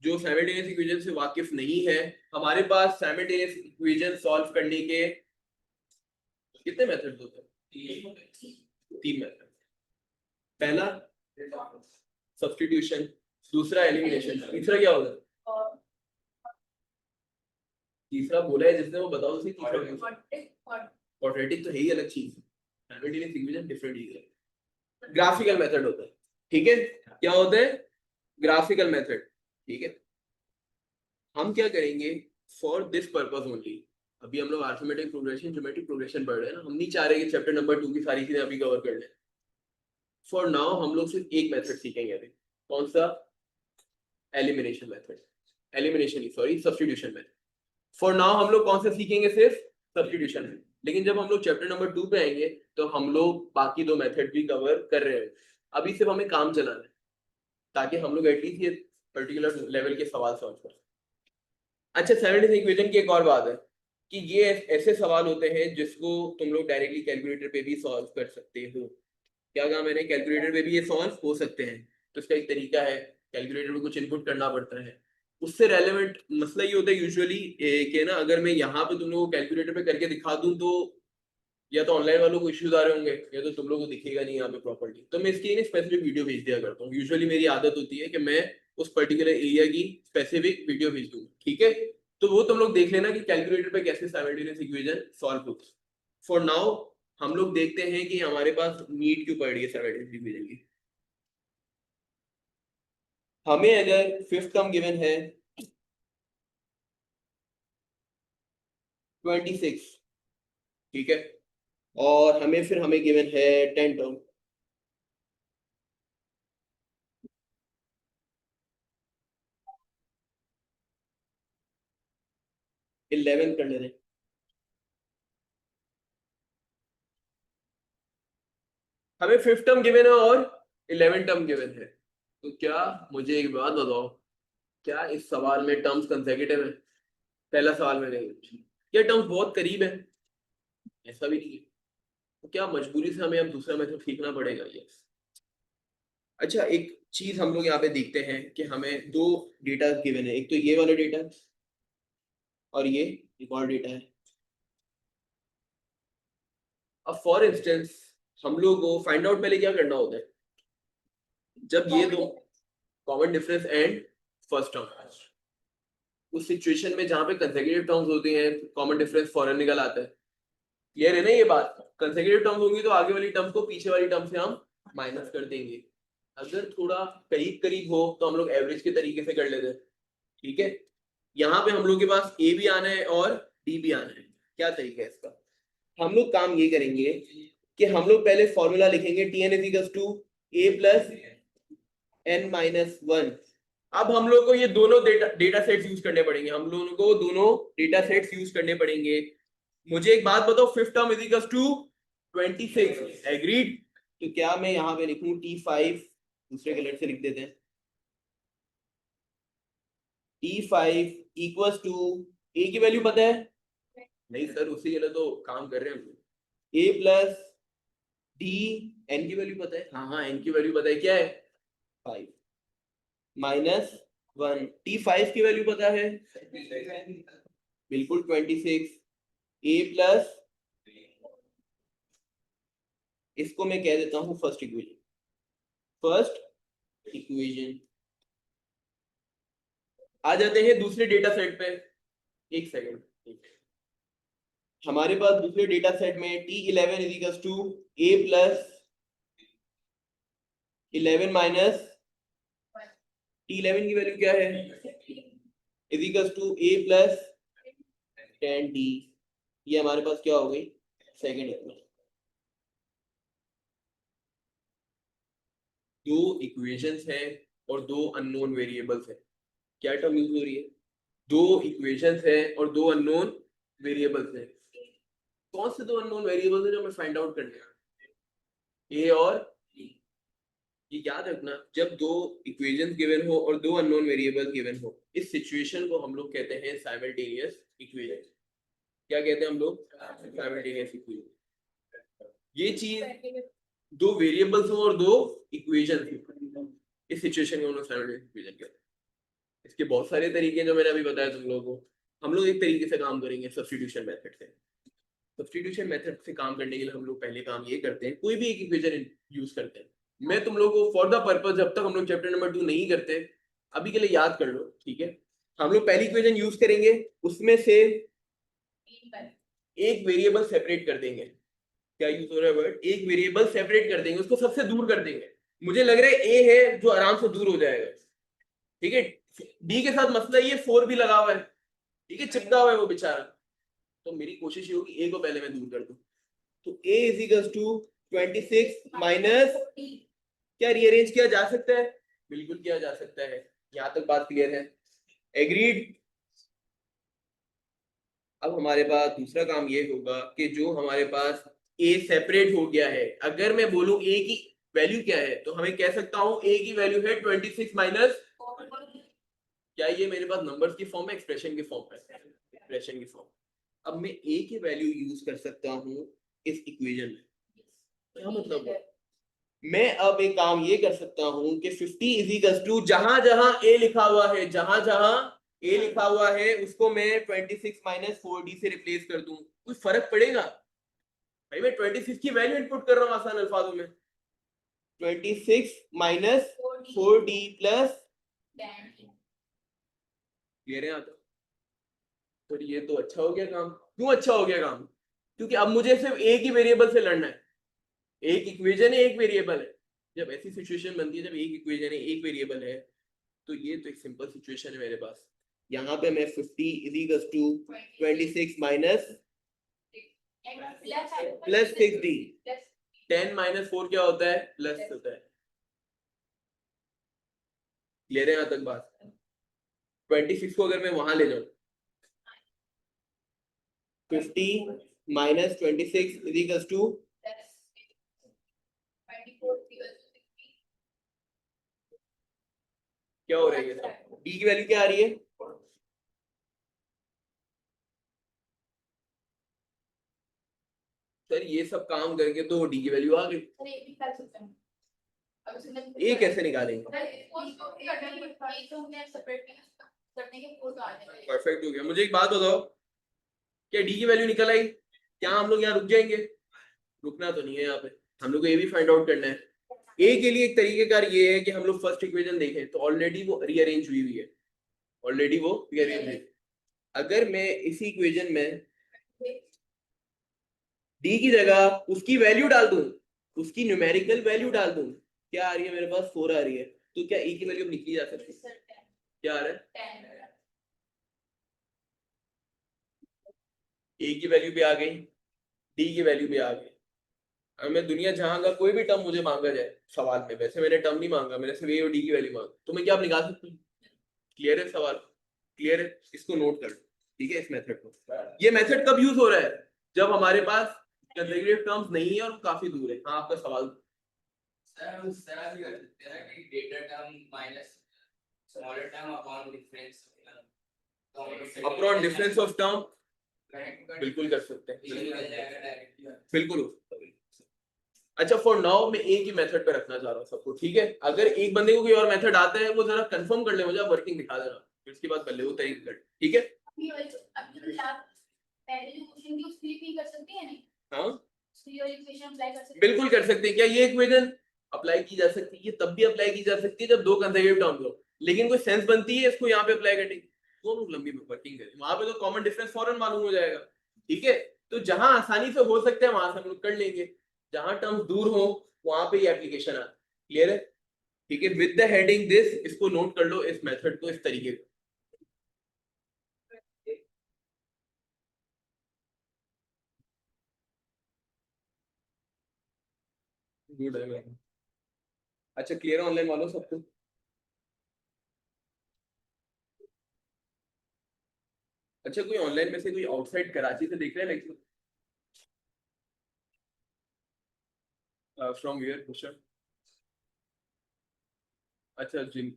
जो साइमल्टेनियस इक्वेशन से वाकिफ नहीं है, हमारे पास साइमल्टेनियस इक्वेशन सॉल्व करने के कितने मेथड होते हैं? 3 मेथड। पहला सब्स्टिट्यूशन, दूसरा एलिमिनेशन, तीसरा क्या होगा? तीसरा बोला है जिसने, वो बताओ सही। तीसरा क्वाड्रेटिक तो है ही अलग चीज, साइमल्टेनियस इक्वेशन डिफरेंट चीज है। ग्राफिकल मेथड होता है, ठीक है? क्या होता है? ग्राफिकल मेथड, ठीक है? हम क्या करेंगे फॉर दिस पर्पस ओनली, अभी हम लोग अरिथमेटिक प्रोग्रेशन, ज्योमेट्रिक प्रोग्रेशन पढ़ रहे हैं ना, हम नहीं चाह रहे कि चैप्टर नंबर 2 की सारी चीजें अभी कवर कर लें। फॉर नाउ हम लोग सिर्फ एक मेथड सीखेंगे अभी। कौन सा? Elimination method, elimination sorry substitution method. For now हम लोग कौन सा सीखेंगे? सिर्फ सब्स्टिट्यूशन। लेकिन जब हम लोग चैप्टर नंबर 2 पे आएंगे तो हम लोग बाकी 2 मेथड भी कवर कर रहे हैं। अभी सिर्फ हमें काम चलाना है ताकि हम लोग एटलीस्ट ये पर्टिकुलर लेवल के सवाल सॉल्व कर। अच्छा, साइमल्टेनियस इक्वेशन की एक और बात है कि ये ऐसे सवाल होते हैं जिसको तुम लोग डायरेक्टली कैलकुलेटर पे भी सॉल्व कर सकते हो। क्या कहा मैंने? कैलकुलेटर पे भी ये सॉल्व हो सकते हैं। तो इसका एक तरीका है, कैलकुलेटर में कुछ इनपुट करना पड़ता है। उससे रेलेवेंट मसला ये होता है यूजुअली कि ना, अगर मैं यहाँ पे तुम लोगों को कैलकुलेटर पे करके दिखा दूं तो या तो ऑनलाइन वालों को इश्यूज आ रहे होंगे या तो तुम लोगों को दिखेगा नहीं यहाँ पे प्रॉपर्ली। तो मैं इसकी स्पेसिफिक वीडियो भेज दिया करता हूँ। यूजुअली मेरी आदत होती है कि मैं उस पर्टिकुलर एरिया की स्पेसिफिक वीडियो भेज दूंगा, ठीक है? तो वो तुम लोग देख लेना कि कैलकुलेटर पे कैसे साइमल्टेनियस इक्वेशन सॉल्व होती है। फॉर नाउ हम लोग देखते हैं कि हमारे पास नीड क्यों पड़ रही है साइमल्टेनियस इक्वेशन की। हमें अगर फिफ्थ टर्म गिवन है 26, ठीक है, और हमें गिवन है 10 टर्म, इलेवन करने दें। हमें फिफ्थ टर्म गिवन है और 11 टर्म गिवन है। तो क्या, मुझे एक बात बताओ, क्या इस सवाल में टर्म्स कंसेक्यूटिव है? पहला सवाल में नहीं। क्या टर्म्स बहुत करीब है? ऐसा भी नहीं है। तो क्या मजबूरी से हमें अब दूसरा मेथड सीखना पड़ेगा? यस। अच्छा, एक चीज हम लोग यहाँ पे देखते हैं कि हमें 2 डेटा गिवन है, एक तो ये वाला डेटा और ये एक और डेटा है। अब फॉर इंस्टेंस हम लोग को फाइंड आउट पहले क्या करना होता है, जब ये दो common difference and first term, उस सिचुएशन में जहां पे कंसेक्यूटिव टर्म्स होते हैं कॉमन डिफरेंस फौरन निकल आता है। क्लियर है ना ये बात? कंसेक्यूटिव टर्म्स होंगी तो आगे वाली टर्म्स को पीछे वाली टर्म से हम माइनस कर देंगे। अगर थोड़ा करीब करीब हो तो हम लोग एवरेज के तरीके से कर लेते हैं, ठीक है? यहाँ पे हम लोग के पास ए भी आना है और डी भी आना है। क्या तरीका है इसका? हम लोग काम ये करेंगे कि हम लोग पहले फॉर्मूला लिखेंगे T N is equal to A plus N minus one. अब हम लोग को ये दोनों डेटा सेट्स यूज करने पड़ेंगे, हम लोगों को दोनों डेटा सेट्स यूज करने पड़ेंगे। मुझे एक बात बताओ, fifth term is equal to 26, agreed? तो क्या मैं यहाँ पे लिखूं T5, दूसरे कलर से लिख देते हैं, T5 इक्वल्स टू, ए की वैल्यू पता है? नहीं सर, उसी के लिए तो काम कर रहे हैं हम लोग। ए प्लस डी, एन की वैल्यू पता है? हाँ हाँ, एन की वैल्यू पता है, क्या है? 5 माइनस 1। T5 की वैल्यू पता है? बिल्कुल 26। ए प्लस, इसको मैं कह देता हूं फर्स्ट इक्वेशन। First equation. आ जाते हैं दूसरे डेटा सेट पे। एक सेकंड, हमारे पास दूसरे डेटा सेट में T11 is equal to A plus 11 minus T11 की वैल्यू क्या है? Is equal to A plus 10D। ये हमारे पास क्या हो गई? Second equation. दो इक्वेशंस हैं और दो अननोन वेरिएबल्स हैं। क्या टर्म यूज हो रही है? दो इक्वेशंस हैं और दो अननोन वेरिएबल्स हैं। कौन से दो अननोन वेरिएबल्स हैं जो हमें फाइंड आउट करने हैं? ए और E। ये याद रखना, जब दो इक्वेशंस गिवन हो और दो अननोन वेरिएबल गिवन हो, इस सिचुएशन को हम लोग कहते हैं साइमल्टेनियस इक्वेशन। क्या कहते हैं हम लोग? Simultaneous equation. ये चीज दो वेरिएबल्स हो और दो इक्वेशन, इस सिचुएशन को हम लोग साइमल्टेनियस इक्वेशन कहते हैं। इसके बहुत सारे तरीके हैं जो मैंने अभी बताया तुम लोगों को। हम लोग एक तरीके से काम करेंगे सब्स्टिट्यूशन मेथड से। सब्स्टिट्यूशन मेथड से काम करने के लिए हम लोग पहले काम ये करते हैं, कोई भी एक इक्वेशन यूज करते हैं। मैं तुम लोगों को फॉर द पर्पस, जब तक हम लोग चैप्टर नंबर 2 नहीं करते, अभी के लिए याद कर लो, ठीक है? हम लोग पहली इक्वेशन यूज करेंगे, उसमें से एक वेरिएबल सेपरेट कर देंगे। क्या यूज हो रहा है वर्ड? एक वेरिएबल सेपरेट कर देंगे, उसको सबसे दूर कर देंगे। मुझे लग रहा है ए है जो आराम से दूर हो जाएगा, ठीक है? डी के साथ मसला ये 4 भी लगा हुआ है, ठीक है, चिपका हुआ है वो बेचारा। तो मेरी कोशिश ये होगी ए को पहले मैं दूर कर दूं। तो a is equal to 26 minus, क्या रीअरेंज किया जा सकता है? बिल्कुल किया जा सकता है। यहां तक बात क्लियर है? एग्रीड? अब हमारे पास दूसरा काम ये होगा कि जो हमारे पास a सेपरेट हो गया है, अगर मैं बोलूं a की वैल्यू क्या है, तो हमें कह सकता हूं a की वैल्यू है 26 माइनस, क्या ये मेरे पास नंबर्स की फॉर्म है, एक्सप्रेशन की फॉर्म है? एक्सप्रेशन की फॉर्म। अब मैं a की वैल्यू यूज कर सकता हूं इस इक्वेशन में। क्या मतलब है? मैं अब एक काम ये कर सकता हूं कि 50 इज इक्वल टू, जहां जहां a लिखा हुआ है, जहां जहां a लिखा हुआ है उसको मैं 26 माइनस 4d से रिप्लेस कर दूं। कोई फर्क पड़ेगा भाई? मैं 26 की वैल्यू इनपुट कर रहा हूं आसान अल्फाजों में। 26 माइनस 4d प्लस, क्लियर है यहाँ तक? तो ये तो अच्छा हो गया काम। क्यों अच्छा हो गया काम? क्योंकि अब मुझे सिर्फ एक ही वेरिएबल से लड़ना है। एक इक्वेशन है, एक वेरिएबल है। जब ऐसी सिचुएशन बनती है, जब एक इक्वेशन है, एक वेरिएबल है, तो ये तो एक सिंपल सिचुएशन है मेरे पास। यहाँ पे मैं 50 is equal to 26 minus plus 6d, 10 minus 4 क्या होता है? प्लस होता है। क्लियर है यहाँ तक बात? 26 को अगर मैं वहां ले जाऊं, 50 माइनस 26 इज इक्वल टू, क्या हो रहा है ये सब? डी की वैल्यू क्या आ रही है? सर ये सब काम करके तो डी की वैल्यू आ गई। ये कैसे निकालेंगे? परफेक्ट हो गया। मुझे एक बात बताओ, क्या डी की वैल्यू निकल आई? क्या हम लोग यहाँ रुक जाएंगे? रुकना तो नहीं है यहाँ पे, हम लोग को ये भी फाइंड आउट करना है। ए के लिए एक तरीकेकार ये है कि हम लोग फर्स्ट इक्वेशन देखें तो ऑलरेडी वो रीअरेंज हुई हुई है, ऑलरेडी वो रीअरेंज है। अगर मैं इसी इक्वेशन में डी की जगह उसकी वैल्यू डाल दूं, उसकी न्यूमेरिकल वैल्यू डाल दूं, क्या आ रही है मेरे पास? 4 आ रही है। तो क्या ए की वैल्यू निकली जा सकती है? क्या आ रहा है? ए की वैल्यू भी आ गई, डी की वैल्यू भी आ गई। अब मैं दुनिया जहां का कोई भी टर्म मुझे मांगा जाए सवाल में, वैसे मैंने टर्म नहीं मांगा, मैंने सिर्फ ए और डी की वैल्यू मांगी, तो मैं क्या आप निकाल सकता हूँ? क्लियर है सवाल? क्लियर है? इसको नोट कर लो, ठीक है, इस मेथड को। ये मेथड कब यूज हो रहा है? जब हमारे पास कंसेक्यूटिव टर्म्स नहीं है और काफी दूर है। हाँ, आपका सवाल। सर हम इस तरह भी कर सकते हैं कि greater term minus smaller term upon difference, upon difference of term, बिल्कुल कर सकते हैं, बिल्कुल। अच्छा, फॉर नाउ मैं एक ही मेथड पे रखना चाह रहा हूँ सबको, ठीक है? अगर एक बंदे को कोई और मेथड आता है, वो जरा कंफर्म कर ले मुझे, वर्किंग दिखा देना, फिर उसके बाद कर ले वो तरीके कर, ठीक है? हाँ, बिल्कुल कर सकते हैं। क्या ये इक्वेशन अप्लाई की जा सकती है? ये तब भी अप्लाई की जा सकती है जब दो कंसेक्यूटिव टर्म्स हो, लेकिन कोई सेंस बनती है इसको यहाँ पे अप्लाई करने की? तो हम लंबी वर्किंग करें, वहां पे तो कॉमन डिफरेंस फौरन मालूम हो जाएगा, ठीक है? तो जहां आसानी से हो सकता है वहां से हम लोग कर लेंगे, जहां टर्म्स दूर हो वहां पे ये एप्लीकेशन आती है। क्लियर है? ठीक है, विद द हेडिंग दिस, इसको नोट कर लो, इस मेथड को इस तरीके का। गुड है। अच्छा, क्लियर है ऑनलाइन वालों सबको? अच्छा, कोई ऑनलाइन में से कोई आउटसाइड कराची से देख रहे हैं लेक्चर? From where question? अच्छा जिन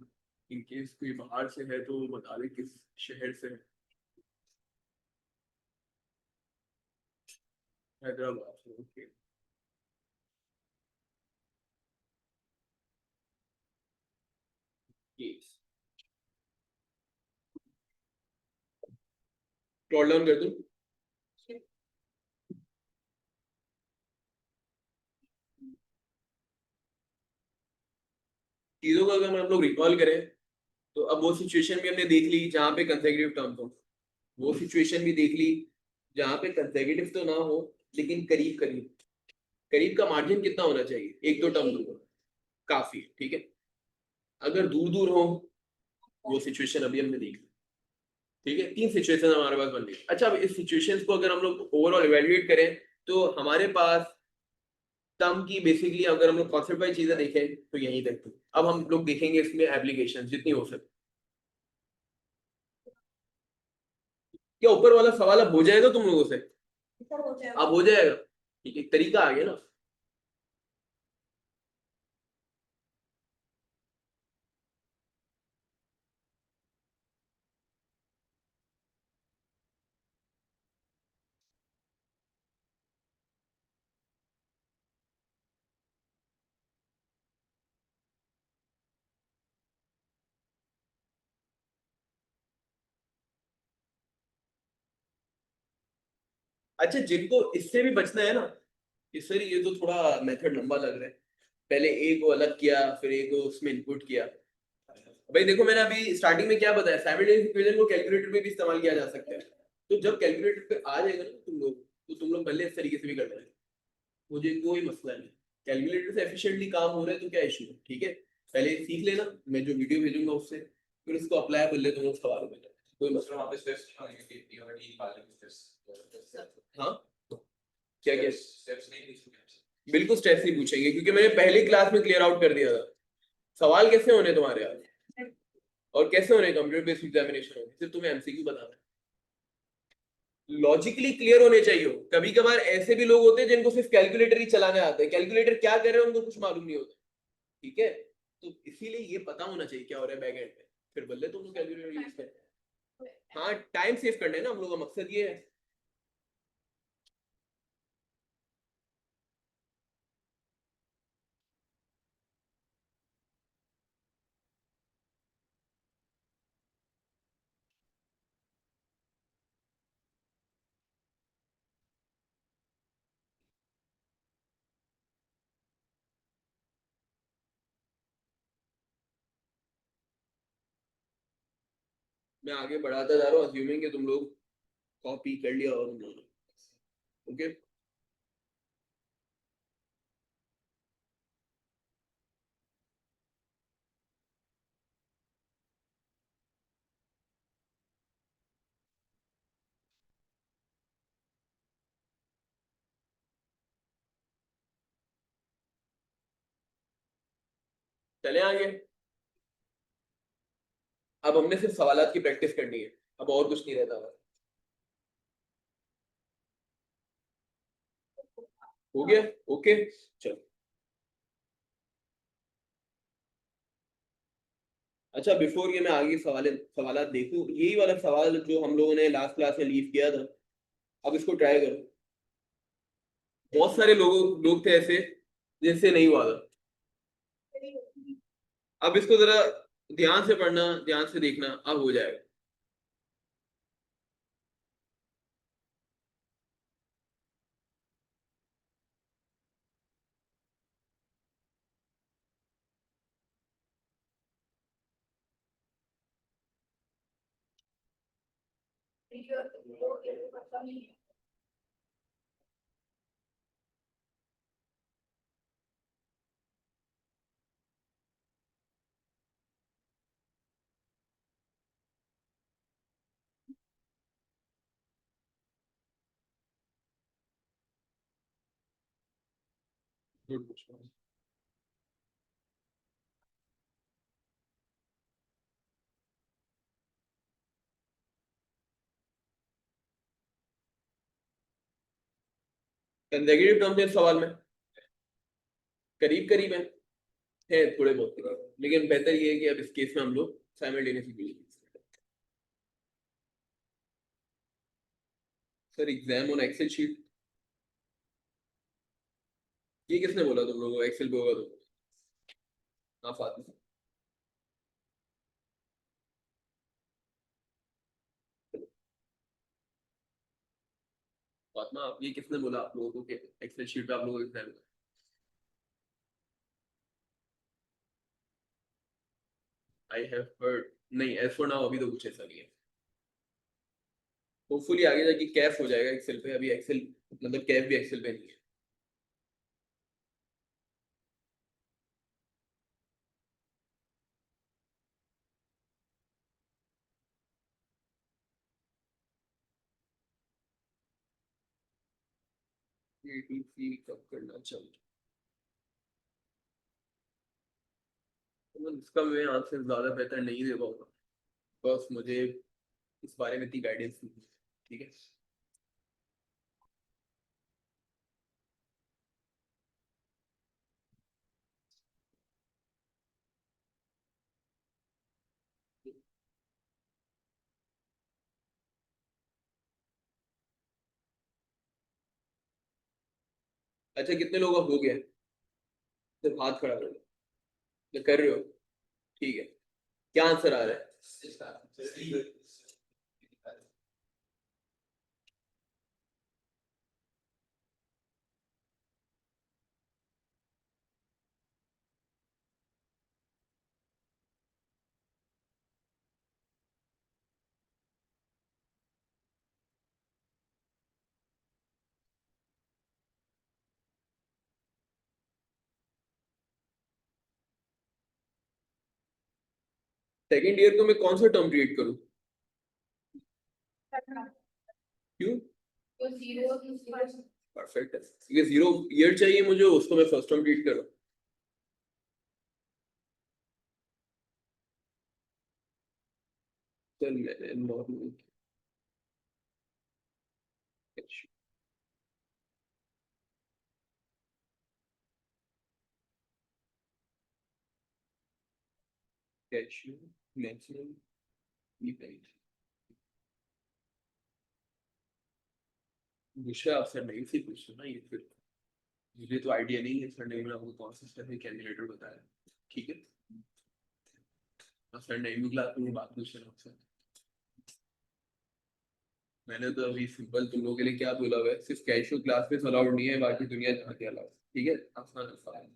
इन केस कोई बाहर से है तो बता दे किस शहर से है। हैदराबाद से, ओके। केस स्क्रॉल डाउन कर दूं। चीजों को अगर हम लोग रिकॉल करें तो अब वो सिचुएशन भी हमने देख ली जहाँ पे कंसेक्यूटिव टर्म हो, वो सिचुएशन भी देख ली जहाँ पे कंसेक्यूटिव तो ना हो लेकिन करीब करीब, करीब का मार्जिन कितना होना चाहिए, एक दो टर्म दूर, काफी है, ठीक है। अगर दूर दूर हो वो सिचुएशन अभी हमने देख ली, ठीक है। तीन सिचुएशन हमारे पास बन गई। अच्छा अब इस सिचुएशंस को अगर हम लोग ओवरऑल इवेल्युएट करें तो हमारे पास टर्म की बेसिकली अगर हम लोग कॉन्सेप्ट वाइज चीजें देखें तो यही देखते हैं। अब हम लोग देखेंगे इसमें एप्लीकेशन जितनी हो सके। क्या ऊपर वाला सवाल अब हो जाएगा तुम लोगों से? अब हो जाएगा, ठीक है, एक तरीका आ गया ना। अच्छा जिनको इससे भी बचना है ना कि सर ये तो थोड़ा मेथड लंबा लग रहा है, पहले ए को अलग किया फिर ए को उसमें इनपुट किया। भाई देखो मैंने अभी स्टार्टिंग में क्या बताया, साइमल्टेनियस इक्वेशन को कैलकुलेटर में भी इस्तेमाल किया जा सकता है। तो जब कैलकुलेटर पे आ जाएगा ना तुम लोग तो तुम लोग पहले इस तरीके से भी कर लेना, मुझे कोई मसला नहीं। कैलकुलेटर से एफिशिएंटली काम हो रहा है तो क्या इशू है, ठीक है। पहले सीख लेना, मैं जो वीडियो भेजूंगा उससे फिर उसको अप्लाई कर ले तुम सवाल में, कोई सर मसला वहाँ पे स्टेप्स नहीं होंगे कि you already निकाले स्टेप्स। नहीं। हाँ क्या क्या स्टेप्स नहीं पूछेंगे। बिल्कुल स्ट्रेस नहीं पूछेंगे क्योंकि मैंने पहली क्लास में क्लियर आउट कर दिया था सवाल कैसे होने तुम्हारे यहाँ और कैसे होने कंप्यूटर बेस्ड एग्जामिनेशन होगी, सिर्फ तुम्हें एमसीक्यू बताना है। लॉजिकली क्लियर होने चाहिए हो। कभी कभार ऐसे भी लोग होते हैं जिनको सिर्फ कैलकुलेटर ही चलाने आता है, कैलकुलेटर क्या कर रहे हैं उनको कुछ मालूम नहीं होता, ठीक है। तो इसीलिए ये पता होना चाहिए क्या हो रहा है बैक एंड में, फिर बल्ले तुम लोग कैलकुलेटर यूज करें। हाँ टाइम सेव करना है ना हम लोग का मकसद ये है। मैं आगे बढ़ाता जा रहा हूँ अज्यूमिंग कि तुम लोग कॉपी कर लिया और तुम लोगों ने, ओके। चले आगे। अब हमने सिर्फ सवालात की प्रैक्टिस करनी है, अब और कुछ नहीं रहता बस। हो गया, ओके। चलो अच्छा बिफोर ये मैं आगे सवालात देखूं, यही वाला सवाल जो हम लोगों ने लास्ट क्लास में लीव किया था अब इसको ट्राई करो। बहुत सारे लोग थे ऐसे जिनसे नहीं हुआ था। अब इसको जरा ध्यान से पढ़ना, ध्यान से देखना, अब हो जाएगा। कंसेक्यूटिव टर्म्स इस सवाल में करीब करीब है, है थोड़े बहुत, लेकिन बेहतर ये है कि अब इस केस में हम लोग simultaneously. Sir exam on Excel sheet, ये किसने बोला तुम लोगों को एक्सेल पे होगा तो? हाँ फातिमा। फातिमा आप ये किसने बोला आप लोगों को कि एक्सेल शीट पे आप लोगों को एग्जाम? आई हैव हर्ड, नहीं एज फॉर नाउ अभी तो कुछ ऐसा नहीं है। होपफुली आगे जाके कैफ हो जाएगा एक्सेल पे, अभी एक्सेल मतलब कैफ भी एक्सेल पे नहीं है। एटीसी कब करना चाहिए, तो इसका मैं आंसर ज्यादा बेहतर नहीं दे पाऊंगा, बस मुझे इस बारे में इतनी गाइडेंस नहीं है, ठीक है। अच्छा कितने लोग अब हो गए, सिर्फ हाथ खड़ा करो जो कर रहे हो, ठीक है। क्या आंसर आ रहा है? सेकेंड ईयर को मैं कौन सा टर्म क्रिएट करूं? क्यों? तो जीरो परफेक्ट है, क्योंकि जीरो ईयर चाहिए मुझे, उसको मैं फर्स्ट टर्म क्रिएट करूं। चल मैंने नॉर्मल कैशू नेचुरल इवेंट, मुझे आपसे नहीं सी पूछना ना ये फिर, मुझे तो आइडिया नहीं है, सर ने मैंने आपको कौन सा स्टेप कैलकुलेटर बताया, ठीक है। और सर ने भी क्लास में बात पूछ रहा आपसे, मैंने तो अभी सिंपल तुम लोगों के लिए क्या बोला हुआ है, सिर्फ कैशू क्लास में अलाउड नहीं है, बाकी दुनिया जहाँ के अलाउड, ठीक है, आसान आसान है।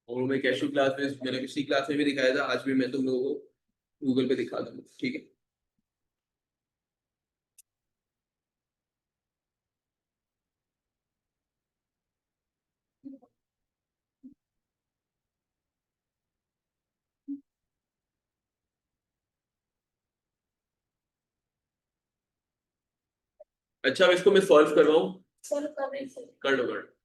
और मैं कैशू क्लास में मैंने पिछली क्लास में भी दिखाया था, आज भी मैं तुम लोगों को गूगल पे दिखा दूंगा, ठीक है। अच्छा अब इसको मैं सॉल्व करवाऊं? सर कर रही सर कर लो कर लो।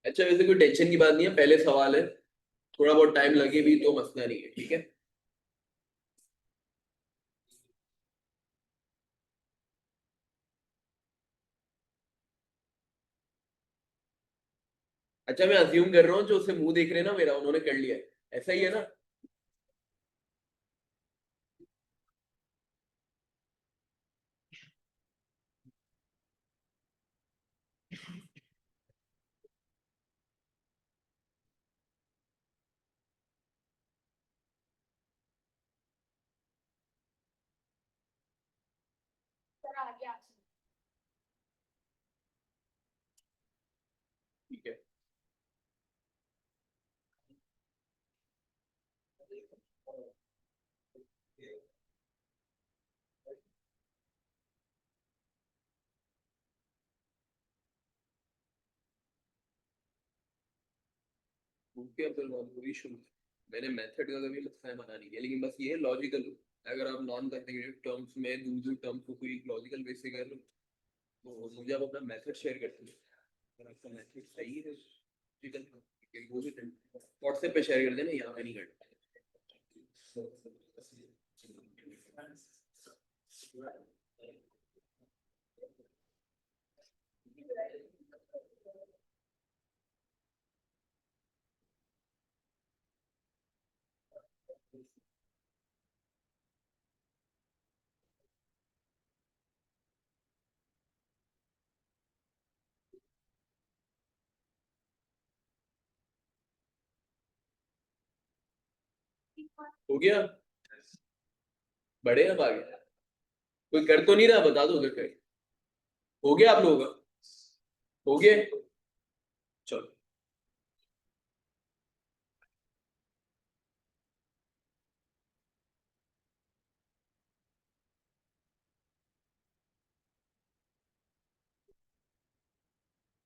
अच्छा वैसे कोई टेंशन की बात नहीं है, पहले सवाल है, थोड़ा बहुत टाइम लगे भी तो मसला नहीं है, ठीक है। अच्छा मैं अज्यूम कर रहा हूँ जो उससे मुंह देख रहे हैं ना मेरा, उन्होंने कर लिया है, ऐसा ही है ना? सर आगे आंसर ठीक है। ओके अब्दुल मौलवी शुरू। मैंने मेथड का कभी मसला बना नहीं किया, लेकिन बस ये लॉजिकल, अगर आप नॉन कंसेक्यूटिव टर्म्स में दूसरे टर्म्स को कोई लॉजिकल वे से कर लो तो मुझे आप अपना मेथड शेयर करते हैं। अगर आपका मेथड सही है लॉजिकल, वो भी व्हाट्सएप पे शेयर कर देना, यहाँ पे नहीं करना। हो गया, बढ़े अब आगे। कोई कर तो नहीं रहा, बता दो अगर कर। हो गया आप लोगों का? हो गया, चलो।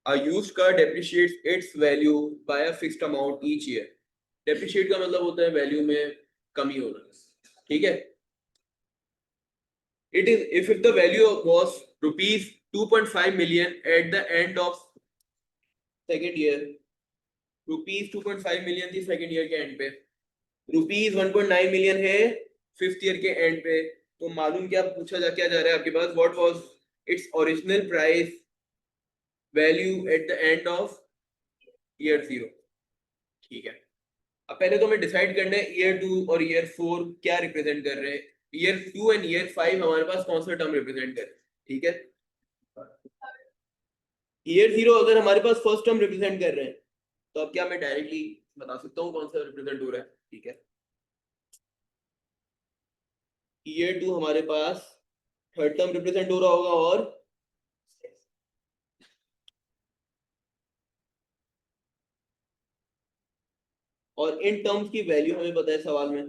A used car depreciates its value by a fixed amount each year. Depreciate का मतलब होता है वैल्यू में कमी होना, ठीक है? It is if the value was rupees 2.5 million at the end of second year, rupees 2.5 million थी second year के end पे, rupees 1.9 million है fifth year के end पे, तो मालूम क्या पूछा जा क्या जा रहा है आपके पास? What was its original price value at the end of year 0? ठीक है। अब पहले तो हमें डिसाइड करना है ईयर 2 और ईयर 4 क्या रिप्रेजेंट कर रहे हैं। ईयर 2 एंड ईयर 5 हमारे पास कौन सा टर्म रिप्रेजेंट कर रहे हैं, ठीक है? ईयर 0 अगर हमारे पास फर्स्ट टर्म रिप्रेजेंट कर रहे हैं तो अब क्या मैं डायरेक्टली बता सकता हूँ कौन सा रिप्रेजेंट हो रहा है, ठीक है? ईयर 2 हमारे पास थर्ड टर्म रिप्रेजेंट हो रहा होगा, और इन टर्म्स की वैल्यू हमें पता है सवाल में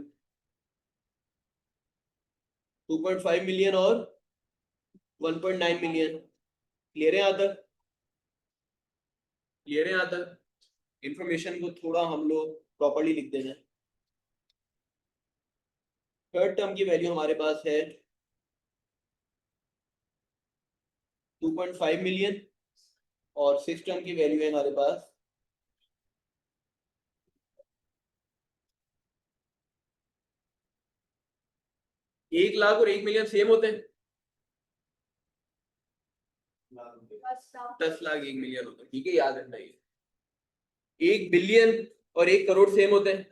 2.5 मिलियन और 1.9 मिलियन। क्लियर है यहाँ तक? क्लियर है यहाँ तक? इंफॉर्मेशन को थोड़ा हम लोग प्रॉपर्ली लिख देना है। थर्ड टर्म की वैल्यू हमारे पास है 2.5 मिलियन और सिक्स टर्म की वैल्यू है हमारे पास 1 लाख और 1 मिलियन सेम होते हैं? बस now 10 लाख 1 मिलियन होते हैं, ठीक है, याद रखना ये। 1 बिलियन और 1 करोड़ सेम होते हैं?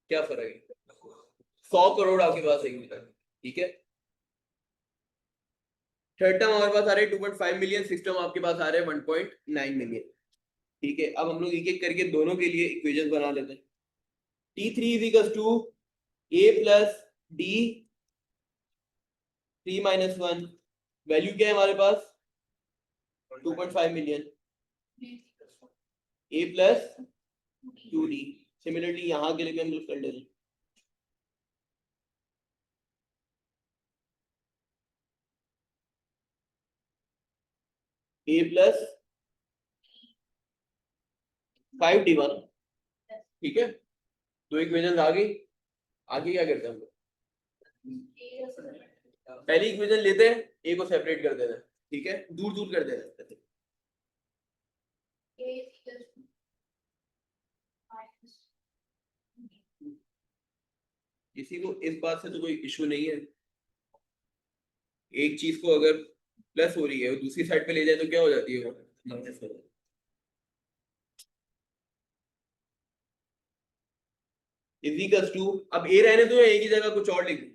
क्या फर्क है? 100 करोड़ आपके पास एक मिलियन, ठीक है। थर्ड टर्म हमारे पास आ रहा है 2.5 मिलियन, सिक्स टर्म आपके पास आ रहा है 1.9 मिलियन, ठीक है। अब हम लोग एक एक करके दोनों के लिए इक्वेशन बना लेते हैं। T3 is equal to A plus D 3 minus 1, value क्या है हमारे पास 2.5 million, A plus 2D। Similarly यहाँ के लिए भी हम लोग कर लेते हैं। A प्लस 5D1, ठीक है। दो इक्वेशन आ गई। आगे क्या करते हैं हम लोग? पहली इक्वेशन लेते हैं, ए को सेपरेट कर देते हैं, ठीक है, दूर दूर कर देते हैं। A is equal to minus किसी को इस बात से तो कोई इशू नहीं है, एक चीज को अगर प्लस हो रही है और दूसरी साइड पे ले जाए तो क्या हो जाती है वो माइनस हो जाती है। इज इक्वल टू, अब ए रहने दो या ए की जगह कुछ और लिख दो,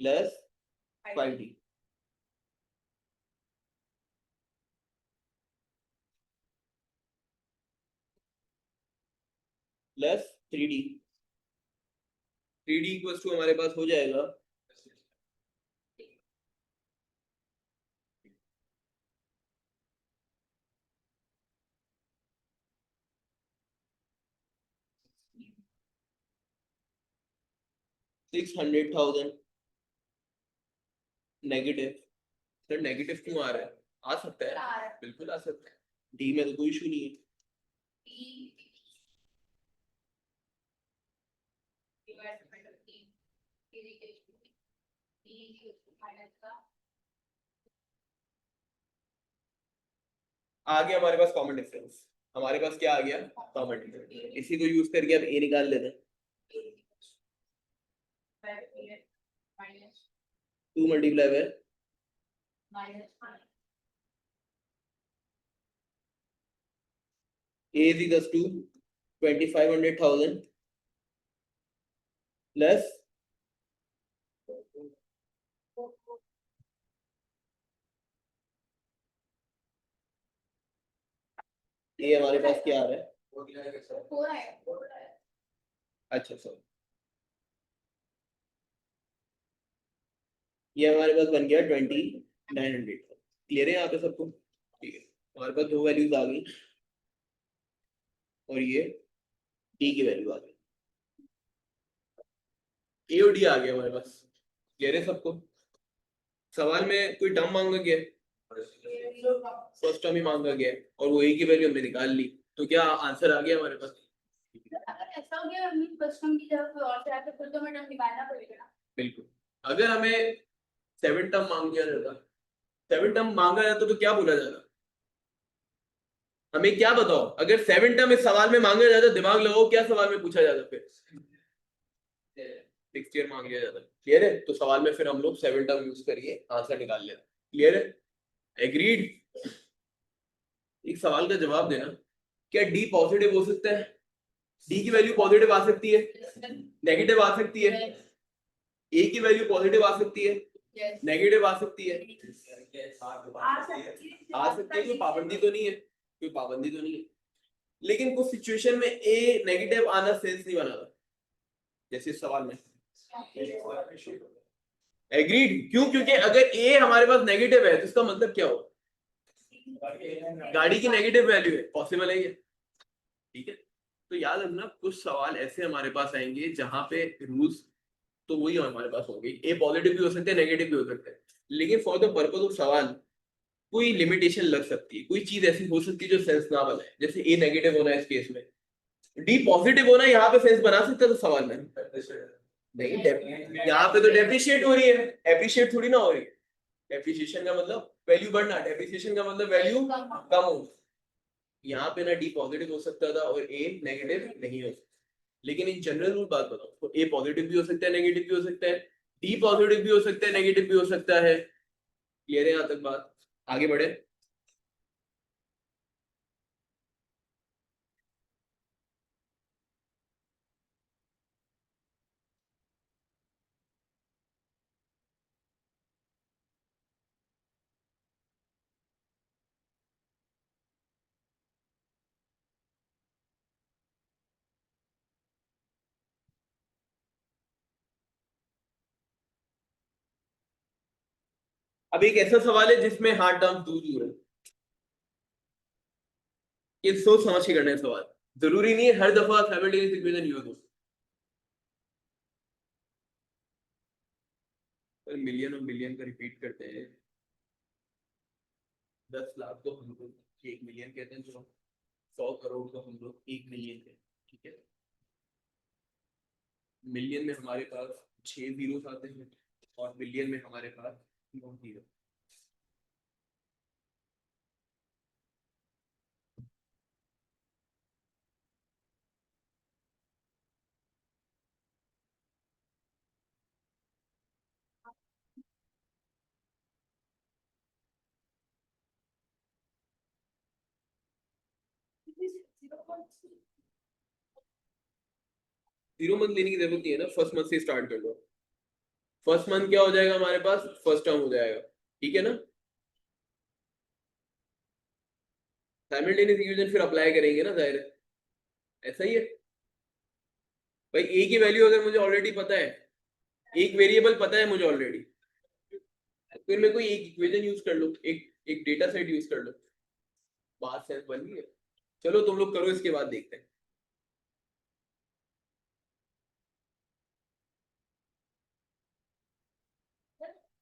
plus 5d plus 3d। 3d equal to हमारे पास हो जाएगा 600,000 नेगेटिव। सर नेगेटिव क्यों आ रहा है? आ सकता है, बिल्कुल आ सकता है, डी में तो कोई इशू नहीं है। आ गया हमारे पास कॉमन डिफरेंस, हमारे पास क्या आ गया? Common difference. इसी को यूज करके अब ए निकाल लेते हैं। 2 multiply by a is equals to 2500,000 plus ये हमारे पास क्या आ रहा है? अच्छा सर, ये हमारे पास बन गया 2900। क्लियर है यहाँ पे सबको? ठीक है, हमारे पास दो वैल्यूज आ गई और ये डी की वैल्यू आ गई, ए और डी आ गया हमारे पास। क्लियर है सबको? सवाल में कोई टर्म मांगा गया, फर्स्ट टर्म ही मांगा गया और वो ए की वैल्यू हमने निकाल ली, तो क्या आंसर आ गया हमारे पास? अगर ऐसा हो गया हमने फर्स्ट टर्म की जगह कोई और से आके फिर तो हमें टर्म निकालना पड़ेगा ना। बिल्कुल, अगर हमें 7 टर्म मांग दिया जाता, 7 टर्म मांगा जाता तो क्या बोला जाता? हमें क्या बताओ, अगर 7 टर्म इस सवाल में मांगा जाता, दिमाग लगाओ क्या सवाल में पूछा जाता? फिर फिक्सचर मांग लिया जाता। क्लियर है? तो सवाल में फिर हम लोग 7 टर्म यूज करिए आंसर निकाल लेते। क्लियर है? एग्रीड? एक सवाल का जवाब देना, क्या डी पॉजिटिव हो सकता है? डी की वैल्यू पॉजिटिव आ सकती है, नेगेटिव आ सकती है, ए की वैल्यू पॉजिटिव आ सकती है, नेगेटिव आ सकती है, आ सकती है, कोई पाबंदी तो नहीं है, कोई पाबंदी तो नहीं है। लेकिन कुछ सिचुएशन में ए नेगेटिव आना सेंस नहीं बनाता, जैसे इस सवाल में। एग्रीड? क्यों? क्योंकि अगर ए हमारे पास नेगेटिव है तो इसका मतलब क्या हो? गाड़ी की नेगेटिव वैल्यू है, पॉसिबल है ये? ठीक है, तो याद रखना कुछ सवाल ऐसे हमारे पास आएंगे जहां पे रूल्स तो वही हमारे पास होंगे, ए पॉजिटिव भी हो सकते हैं, नेगेटिव भी हो सकते हैं, लेकिन फॉर द पर्पज ऑफ सवाल कोई लिमिटेशन लग सकती है, कोई चीज ऐसी हो सकती है जो सेंस ना बनाए, जैसे ए नेगेटिव होना है इस केस में, डी पॉजिटिव होना यहाँ पे सेंस बना सकता है तो सवाल में नहीं। यहाँ पे तो डेप्रिशिएट हो रही है, एप्रिशिएट थोड़ी ना हो रही है। डेप्रिसिएशन का मतलब वैल्यू बढ़ना, डेप्रिसिएशन का मतलब वैल्यू कम हो। यहाँ पे ना डी पॉजिटिव हो सकता था और ए नेगेटिव नहीं हो सकता, लेकिन इन जनरल रूल बात बताओ तो ए पॉजिटिव भी हो सकता है, नेगेटिव भी हो सकता है, डी पॉजिटिव भी हो सकता है, नेगेटिव भी हो सकता है। क्लियर है यहाँ तक बात? आगे बढ़े। अब एक ऐसा सवाल है जिसमें हार्ड टर्म्स दूर दूर है, ये सोच समझ के करना है सवाल, जरूरी नहीं है हर दफा साइमल्टेनियस इक्वेशन यूज हो। मिलियन और मिलियन का रिपीट करते हैं, 10 लाख को हम लोग 1 मिलियन कहते हैं, तो 100 करोड़ को हम लोग 1 मिलियन कहते हैं। ठीक है, मिलियन में हमारे पास 6 जीरो आते हैं और मिलियन में हमारे पास 9 जीरो। 0 मंथ लेने की जरूरत नहीं है ना, फर्स्ट मंथ से स्टार्ट कर लो। फर्स्ट मंथ क्या हो जाएगा हमारे पास, फर्स्ट टर्म हो जाएगा, ठीक है ना। साइमल्टेनियस इक्वेशन फिर अप्लाई करेंगे ना, जाहिर है ऐसा ही है भाई। ए की वैल्यू अगर मुझे ऑलरेडी पता है, एक वेरिएबल पता है मुझे ऑलरेडी, फिर मैं कोई एक इक्वेशन यूज कर लो, एक एक डेटा सेट यूज कर लो, बात सेंस बन गई है। चलो तुम लोग करो, इसके बाद देखते हैं।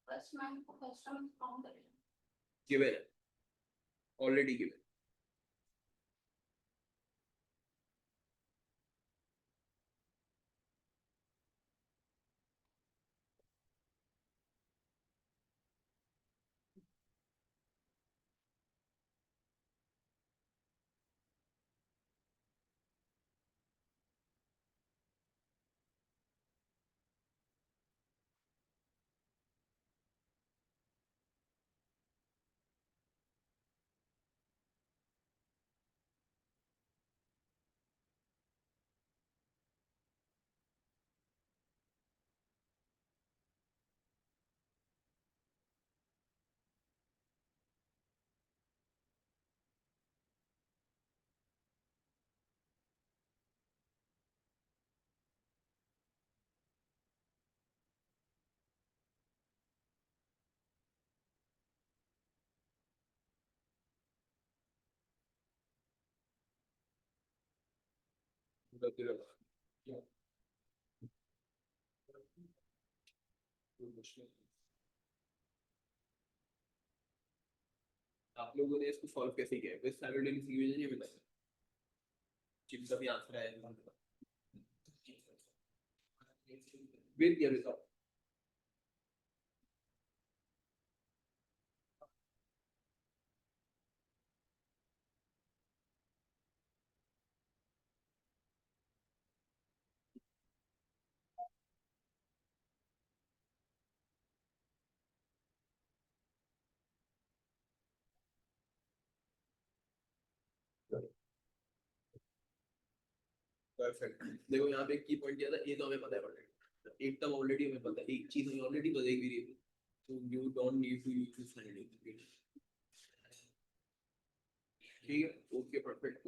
फर्स्ट मंथ को फर्स्ट टर्म काउंट करें। गिवन है, ऑलरेडी गिवन। आप लोगों ने इसको सॉल्व कैसे किया है, विद साइमल्टेनियस इक्वेशन ही बताया, जिनका भी आंसर आया विद या विदाउट। परफेक्ट। देखो यहाँ पे एक की पॉइंट दिया था, ये तो हमें पता है ऑलरेडी, एक टर्म ऑलरेडी हमें पता है, एक चीज हमें ऑलरेडी पता है, एक वेरिएबल, तो you don't need to use this simultaneous. ठीक है, ओके परफेक्ट।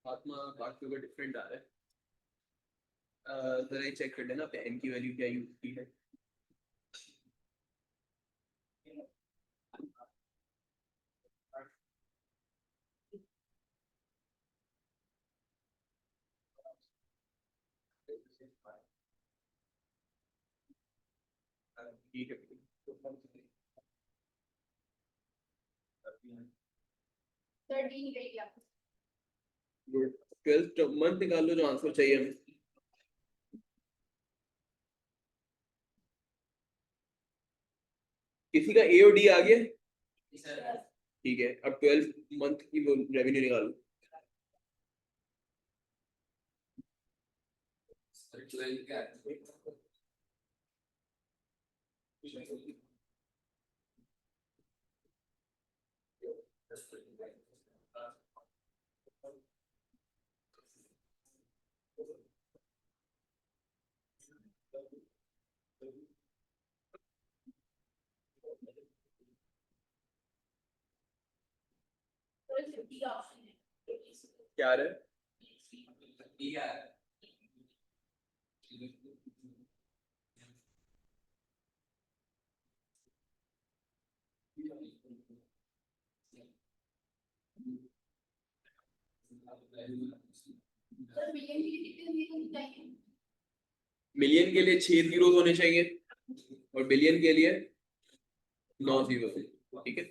आत्मा बाकी का डिफरेंट आ रहा है, जरा चेक कर लेना एन की वैल्यू क्या यूज की है। ठीक है, 13 निकल गया। 12th मंथ निकाल लो जो आंसर चाहिए हमें। किसी का ए और डी आ गया, ठीक है। अब 12th मंथ की रेवेन्यू निकालो। 12 क्या है? तो 50 का ऑप्शन है। क्या आ रहा है, क्या है? सर मिलियन के लिए कितने जीरो चाहिए? मिलियन के लिए 6 जीरो होने चाहिए और बिलियन के लिए 9 जीरो, ठीक है।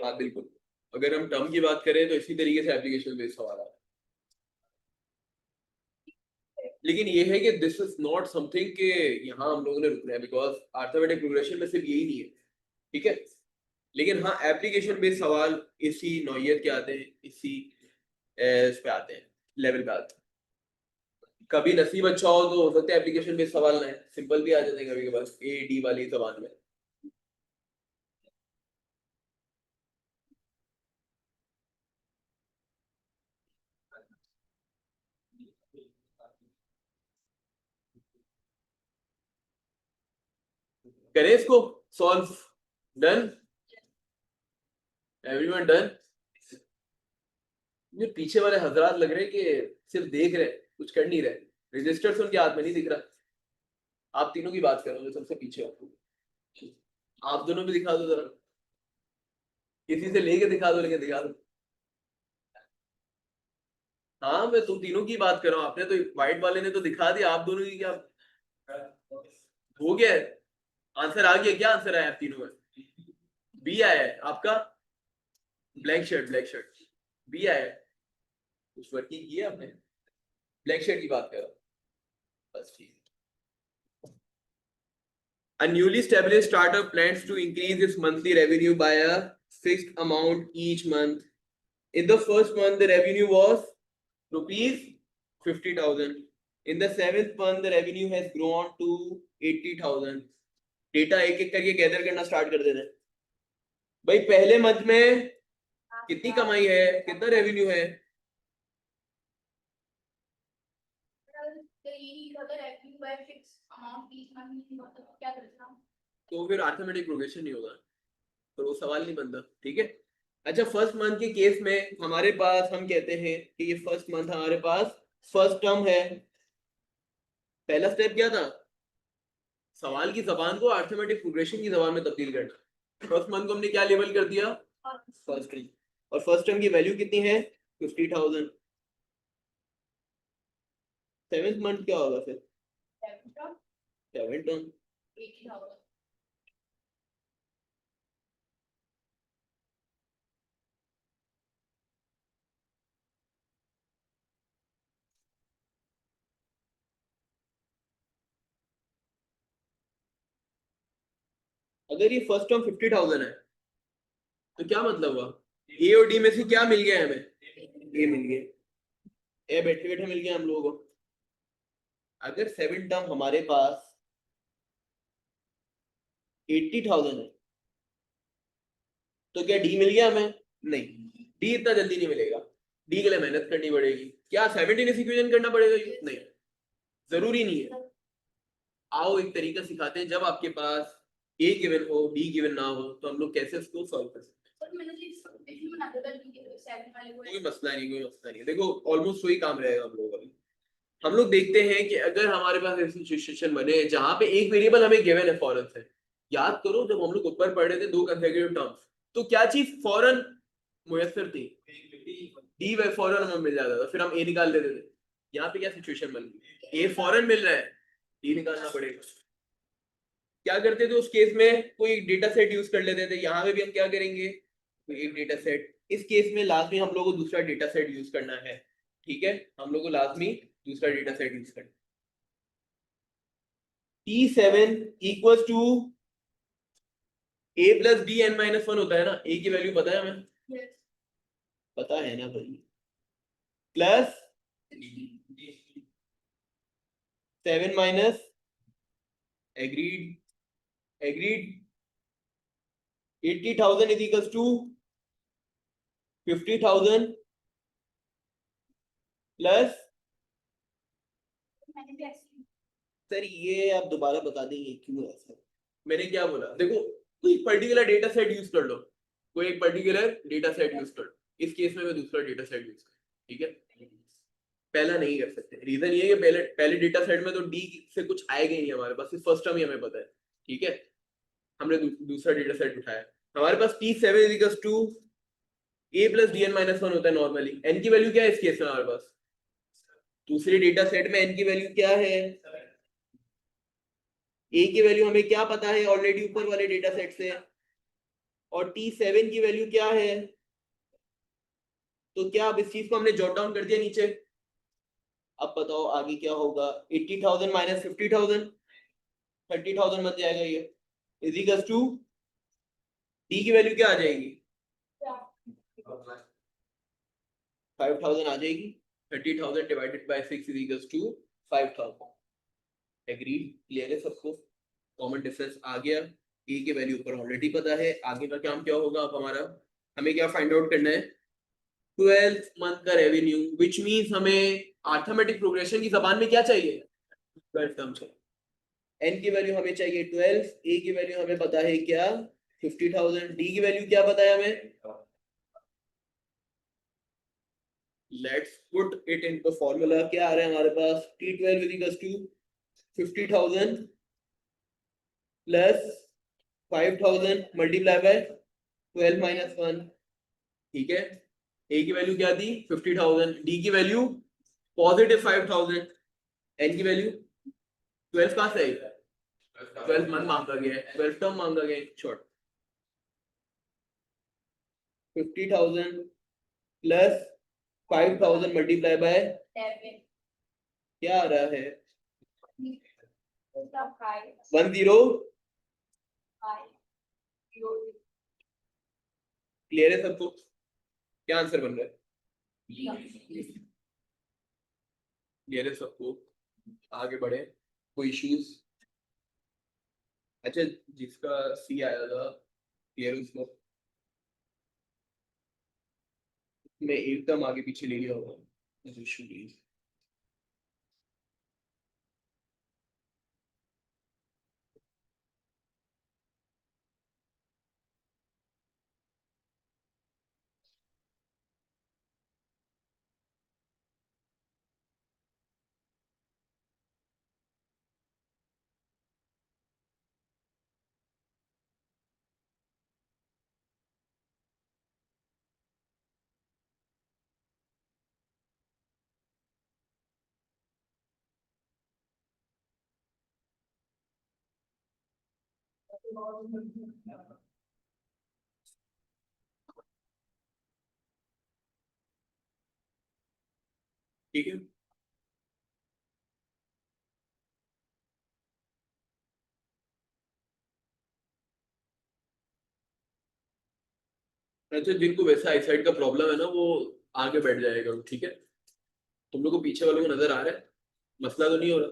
हाँ बिल्कुल, अगर हम टर्म की बात करें तो इसी तरीके से एप्लीकेशन बेस्ड सवाल है। लेकिन ये है कि दिस इज नॉट समथिंग के यहाँ हम लोगों ने रुकना है, बिकॉज अर्थमेटिक प्रोग्रेशन में सिर्फ यही नहीं है, ठीक है। लेकिन हाँ एप्लीकेशन बेस्ड सवाल इसी नौइयत के आते हैं, इसी इस पे आते हैं, लेवल पे आते हैं। कभी नसीब अच्छा हो तो हो सकता है एप्लीकेशन बेस्ड सवाल ना है, सिंपल भी आ जाते हैं कभी कभार ए डी वाली जबान में। करें इसको सॉल्व? डन? Everyone done? ये पीछे वाले हजरात लग रहे हैं कि सिर्फ देख रहे हैं, कुछ कर नहीं रहे। रजिस्टर से उनके हाथ में नहीं दिख रहा। आप तीनों की बात करो जो सबसे पीछे हो, आप दोनों भी दिखा दो जरा, किसी से लेके दिखा दो, लेके दिखा दो। हाँ मैं तुम तीनों की बात कर रहा हूँ, आपने तो व्हाइट वाले ने तो दिखा दिया, आप दोनों की क्या हो गया है? आंसर आ गया? क्या आंसर आया आप तीनों में? बी आया है आपका? Black shirt, black shirt B आया है। कुछ वर्किंग की है आपने? ब्लैक शर्ट की बात कर रहा हूँ, बस ठीक। A newly established startup plans to increase its monthly revenue by a fixed amount each month. In the first month, the revenue was rupees 50,000. In the seventh month, the revenue has grown to 80,000. Data एक एक करके gather करना start कर देते हैं। भाई पहले month में कितनी कमाई है, कितना रेवेन्यू है? तो फिर अर्थमेटिक प्रोग्रेशन नहीं होगा, तो वो सवाल नहीं बनता, ठीक है। अच्छा फर्स्ट मंथ के केस में हमारे पास, हम कहते हैं कि ये फर्स्ट मंथ हमारे पास फर्स्ट टर्म है। पहला स्टेप क्या था? सवाल की जबान को अर्थमेटिक प्रोग्रेशन की जबान में तब्दील करना। फर्स्ट मंथ को हमने क्या लेबल कर दिया? First term. और फर्स्ट टर्म की वैल्यू कितनी है? 50,000। सेवेंथ मंथ क्या होगा फिर? Seventh term. अगर ये फर्स्ट टर्म 50,000 है तो क्या मतलब हुआ? ए और डी में से क्या मिल गया हमें? ए मिल गया, ए बैठे बैठे मिल गया हम लोगों को। अगर सेवन टर्म हमारे पास 80,000 है तो क्या डी मिल गया हमें? नहीं, डी इतना जल्दी नहीं मिलेगा, डी के लिए मेहनत करनी पड़ेगी। क्या 17 इक्वेशन करना पड़ेगा? नहीं, जरूरी नहीं है। आओ एक तरीका सिखाते हैं, जब आपके पास ए गिवन हो डी गिवन ना हो तो हम लोग कैसे इसको सॉल्व कर सकते हैं। कोई मसला नहीं, कोई मसला नहीं। देखो ऑलमोस्ट वही काम रहेगा हम लोगों का। हम लोग देखते हैं कि अगर हमारे पास ऐसी सिचुएशन बने जहां पे एक वेरिएबल हमें गिवन है फॉरन से, याद करो जब हम लोग ऊपर पढ़ रहे थे दो कंसेक्यूटिव टर्म्स, तो क्या चीज फॉरन मुयस्सर थी? डी वे फॉरन हमें मिल जाता था, फिर हम ए निकाल लेते थे। यहाँ पे क्या सिचुएशन बन गई? ए फॉरन मिल रहा है, डी निकालना पड़ेगा। क्या करते थे उस केस में? कोई डेटा सेट यूज कर लेते थे। यहाँ पे भी हम क्या करेंगे? कोई एक डेटा सेट। इस केस में लाजमी हम लोग को दूसरा डेटा सेट यूज करना है, ठीक है। हम लोग को लाजमी दूसरा डेटा सेट यूज करना। T7 equals to A plus D N minus one होता है ना। ए की वैल्यू पता है हमें? पता है ना भाई? Plus 7 minus agreed 80,000 is equals to 50,000 plus. Sir ये आप दोबारा बता देंगे क्यों ऐसा? मैंने क्या बोला? देखो कोई पर्टिकुलर डेटा सेट यूज कर लो, कोई एक पर्टिकुलर डेटा सेट यूज कर लो। इस केस में मैं दूसरा डेटा सेट यूज कर, ठीक है। पहला नहीं कर सकते, रीजन ये है कि पहले डेटा सेट में तो डी से कुछ आएगा ही नहीं हमारे पास, सिर्फ फर्स्ट टर्म ही हमें पता है, ठीक है। हमने दूसरा डेटा सेट उठाया। हमारे पास T7 equals to A plus D N minus one होता है नॉर्मली। एन की वैल्यू क्या है इस केस में हमारे पास? दूसरे डेटा सेट में एन की वैल्यू क्या है? ए की वैल्यू हमें क्या पता है ऑलरेडी ऊपर वाले डेटा सेट से, और T7 की वैल्यू क्या है? तो क्या अब इस चीज को हमने जॉट डाउन कर दिया नीचे? अब बताओ आगे क्या होगा, 80,000 माइनस 50,000, 30,000 बन जाएगा ये, इज इक्वल टू डी की वैल्यू क्या आ जाएगी, 5,000 आ जाएगी, 30,000 divided by 6 is equal to 5,000। Agreed, clear है सबको, कॉमन डिफरेंस आ गया, ए की वैल्यू ऊपर ऑलरेडी पता है, आगे का काम क्या होगा अब हमारा, हमें क्या फाइंड आउट करना है, 12th मंथ का रेवेन्यू, विच मींस हमें अर्थमेटिक प्रोग्रेशन की जबान में क्या चाहिए, 12 टर्म चाहिए, एन की वैल्यू हमें चाहिए 12, ए की वैल्यू हमें पता है क्या 50,000, डी की वैल्यू क्या पता है हमें, let's put it in the formula, क्या आ रहा है हमारे पास, T12 is equal to 50,000 plus 5,000 multiply by 12 minus 1, ठीक है, ए की वैल्यू क्या थी 50,000, डी की वैल्यू पॉजिटिव 5,000, एन की वैल्यू 12 कहां से आई, 12 मंथ मांगा गया है, 12 टर्म मांगा गया है, शॉर्ट 50,000 प्लस 5,000 मल्टीप्लाई बाय क्या आ रहा है 10, क्लियर है सबको, क्या आंसर बन रहा है, क्लियर है सबको, आगे बढ़े, कोई इश्यूज, अच्छा जिसका सी आया था क्लियर, उसको मैं एकदम आगे पीछे ले लिया होगा इशू प्लीज, ठीक है, अच्छा जिनको वैसा आईसाइट का प्रॉब्लम है ना वो आगे बैठ जाएगा, ठीक है, तुम लोग को पीछे वालों को नजर आ रहा है, मसला तो नहीं हो रहा,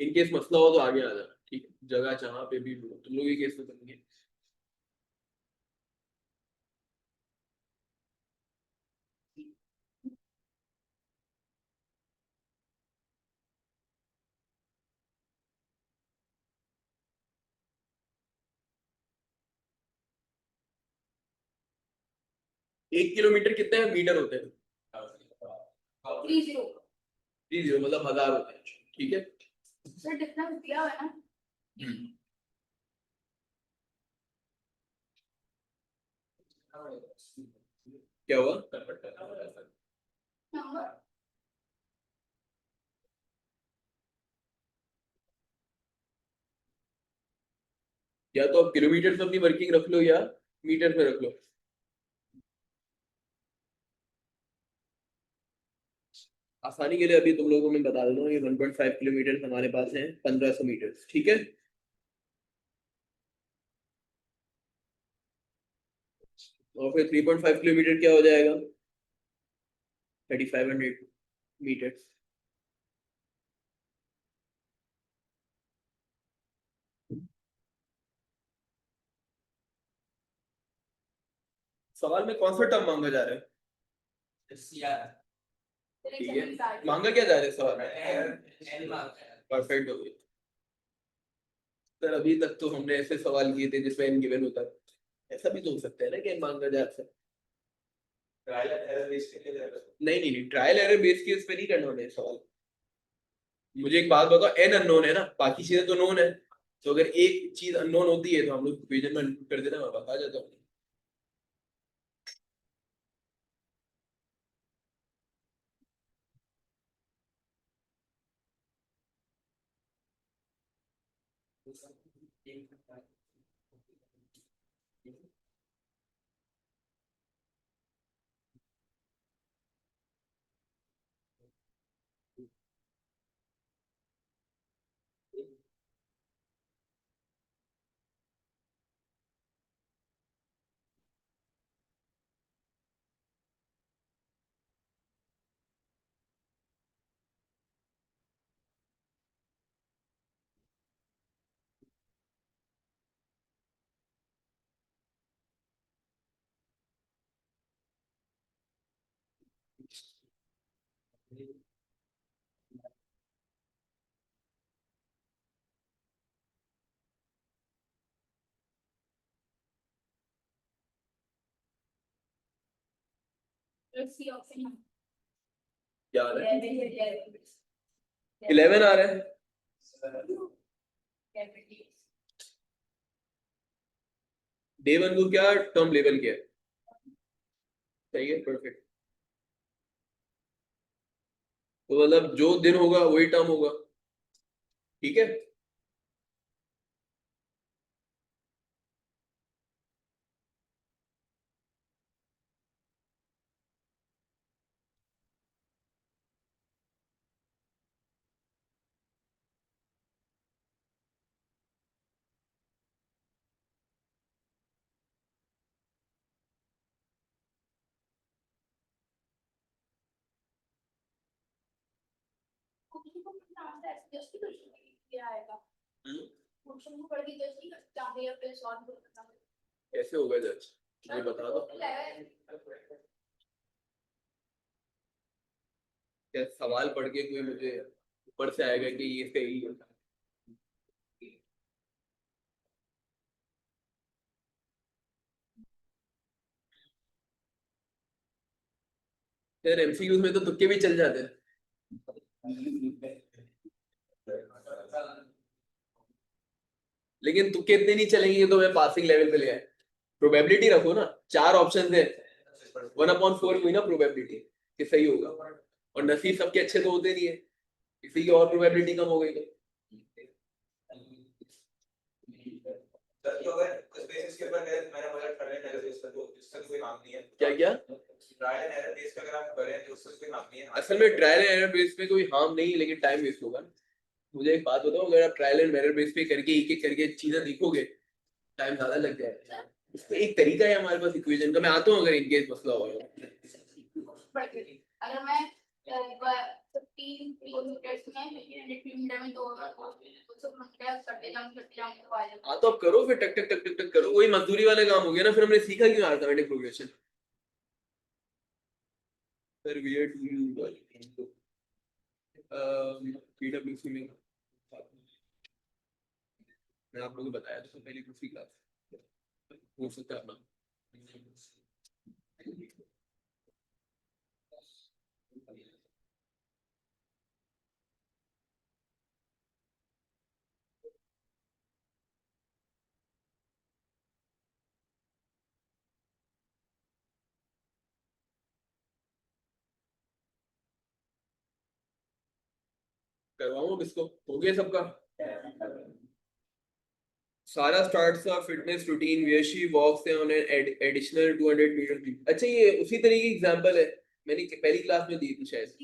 इन केस मसला हो तो आगे आ जाना, ठीक है, जगह जहाँ पे भी हो, तुम लोग ही केस में करेंगे, एक किलोमीटर कितने मीटर होते हैं, 30 30 मतलब 1000 होते हैं, ठीक है, सर डिफरेंस दिया हुआ है ना, क्या हुआ, नंबर या तो आप किलोमीटर में अपनी वर्किंग रख लो या मीटर में रख लो, आसानी के लिए अभी तुम लोगों को मैं बता देता हूँ, ये 1.5 किलोमीटर हमारे पास है, 1500 मीटर, ठीक है, और फिर 3.5 किलोमीटर क्या हो जाएगा, 3500 मीटर, सवाल में कौन सा टर्म मांगा जा रहा है, ठीक है, मांगा क्या जा रहा है सवाल में, परफेक्ट हो गया, सर अभी तक तो हमने ऐसे सवाल किए थे जिसमें एन गिवन होता है, ऐसा भी तो हो सकता है ना कि एन मांगा जा रहा है, नहीं नहीं नहीं, ट्रायल एरर बेस केस पे नहीं करना होता है सवाल, मुझे एक बात बताओ, एन अननोन है ना, बाकी चीजें तो नोन है, तो अगर एक चीज अननोन होती है तो हम लोग इक्वेशन में include कर देना, मैं बता जाता हूँ, Let's see option. क्या आ रहा है? 11. 11 आ रहा है। डे वन को क्या टर्म लेवल किया है? सही है, परफेक्ट। तो मतलब जो दिन होगा वही टर्म होगा, ठीक है। क्वेश्चन को पढ़ के जस्ट नहीं चाहते या फिर सॉल्व करना। कैसे होगा जज, ये बता दो। क्या सवाल पढ़ के कोई मुझे ऊपर से आएगा कि ये सही है? यार एमसीक्यूज में तो तुक्के भी चल जाते हैं। लेकिन तुक्के इतने नहीं चलेंगे तो मैं पासिंग लेवल पे ले आए। प्रोबेबिलिटी रखो ना, 4 ऑप्शन है, 1/4 हुई ना प्रोबेबिलिटी कि सही होगा। और नसीब सबके अच्छे तो होते नहीं है, किसी की और प्रोबेबिलिटी कम हो गई तो तो अगर उस बेसिस के ऊपर मैंने बोला ट्रायल एंड एरर बेस पर, तो इसका कोई काम नहीं है। क्या क्या ट्रायल एंड एरर बेस पे अगर आप करें तो उसका कोई काम नहीं है। असल में ट्रायल एंड एरर बेस पे कोई हार्म नहीं, लेकिन टाइम वेस्ट होगा। मुझे एक बात बताओ, अगर आप ट्रायल एंड एरर बेस पे करके एक एक करके चीजें लिखोगे, टाइम ज्यादा लग जाएगा। इसका एक तरीका है हमारे पास इक्वेशन का, मैं आता हूँ अगर इनकेस मसला हो। अगर मैं 15 किलोमीटर में 1500 किलोमीटर में तो 200 किलोमीटर करते जाऊं तो आ जाएगा। हाँ तो अब करो फिर, टक टक टक टक टक करो, वही मजदूरी वाला काम हो गया ना। फिर हमने सीखा क्यों अर्थमेटिक प्रोग्रेशन? फिर वीआर टू पीडब्ल्यूसी में मैं आप लोगों को बताया था पहले दूसरी क्लास, हो सकता है अपना। करवाऊं अब इसको, हो गया सबका? Sara starts a fitness routine where she walks on an additional 200 metre. अच्छा ये उसी तरह की एग्जांपल है, मैंने पहली क्लास में दी थी शायद,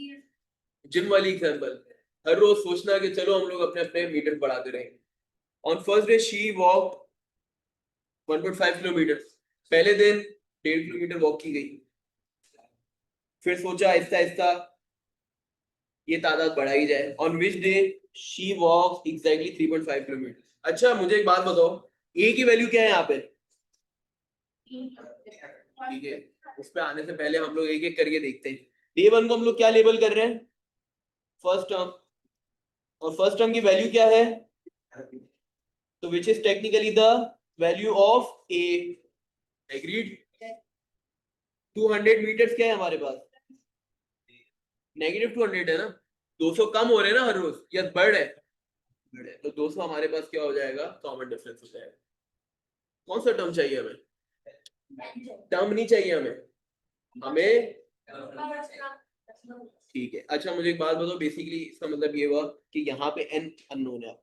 जिम वाली एग्जांपल। हर रोज सोचना कि चलो हम लोग अपने अपने मीटर बढ़ाते रहेंगे। On first day she walk 1.5 kilometre, पहले दिन 1.5 किलोमीटर वॉक की गई। फिर सोचा आहिस्ता आहिस्ता ये तादाद बढ़ाई जाए। On which day she walk exactly 3.5 kilometre. अच्छा मुझे एक बात बताओ, ए की वैल्यू क्या है यहाँ पे? ठीक है, उस पे आने से पहले हम लोग एक एक करके देखते हैं। डे वन को हम लोग क्या लेबल कर रहे हैं? First term. और फर्स्ट टर्म की वैल्यू क्या है? तो which is technically the value of A. Agreed. 200 metres क्या है हमारे पास? -200 है ना, 200 कम हो रहे हैं ना हर रोज, या बढ़ है? बढ़ है। तो 200 हमारे पास क्या हो जाएगा? कॉमन डिफरेंस हो जाएगा। कौन सा टर्म चाहिए हमें? टर्म नहीं चाहिए हमें, हमें ठीक है। अच्छा मुझे एक बात बताओ, बेसिकली इसका मतलब ये हुआ कि यहाँ पे n अननोन है,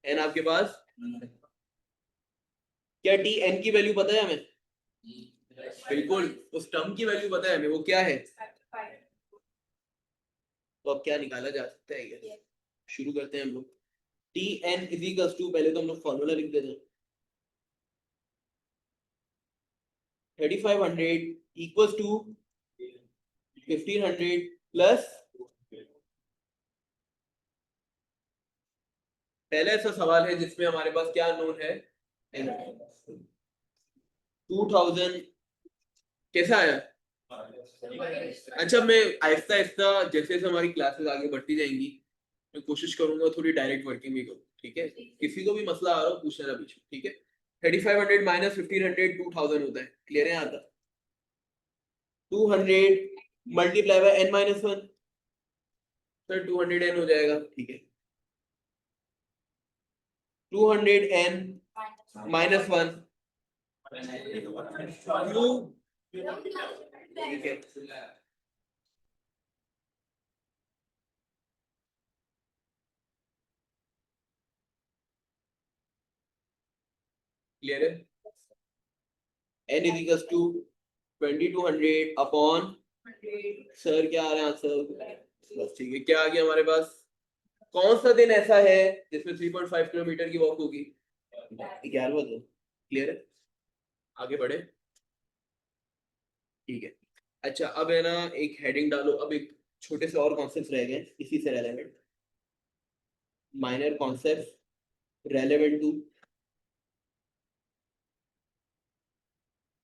n आपके पास। क्या टी n की वैल्यू पता है हमें? बिल्कुल, उस टर्म की वैल्यू पता है हमें, वो क्या है? तो अब क्या निकाला जा सकता है ये? शुरू करते हैं हम लोग। T N is equal to, पहले तो हम लोग फॉर्मूला लिख देते हैं, 3500 इक्वल टू 1500 प्लस। पहला ऐसा सवाल है जिसमें हमारे पास क्या नोन है? 2000। कैसा आया? अच्छा, मैं आहिस्ता आहिस्ता जैसे जैसे हमारी क्लासेस आगे बढ़ती जाएंगी मैं कोशिश करूंगा थोड़ी डायरेक्ट वर्किंग भी करूँ, ठीक है? किसी को भी मसला आ रहा हो पूछना बीच में, ठीक है? 3500 माइनस 1500 2000 होता है, क्लियर है? आता 200 multiply by n minus 1, sir 200n हो जाएगा, ठीक है? 200n माइनस 1 ठीक है? क्लियर है? n is equal to 2200 upon, sir क्या आ रहा है आंसर? बस ठीक है, क्या आ गया हमारे पास? कौन सा दिन ऐसा है जिसमें 3.5 किलोमीटर की वॉक होगी? 11वां दिन, क्लियर है? आगे बढ़े, ठीक है? अच्छा, अब है ना एक हेडिंग डालो, अब एक छोटे से और कॉन्सेप्ट रह गए इसी से relevant, minor concept relevant to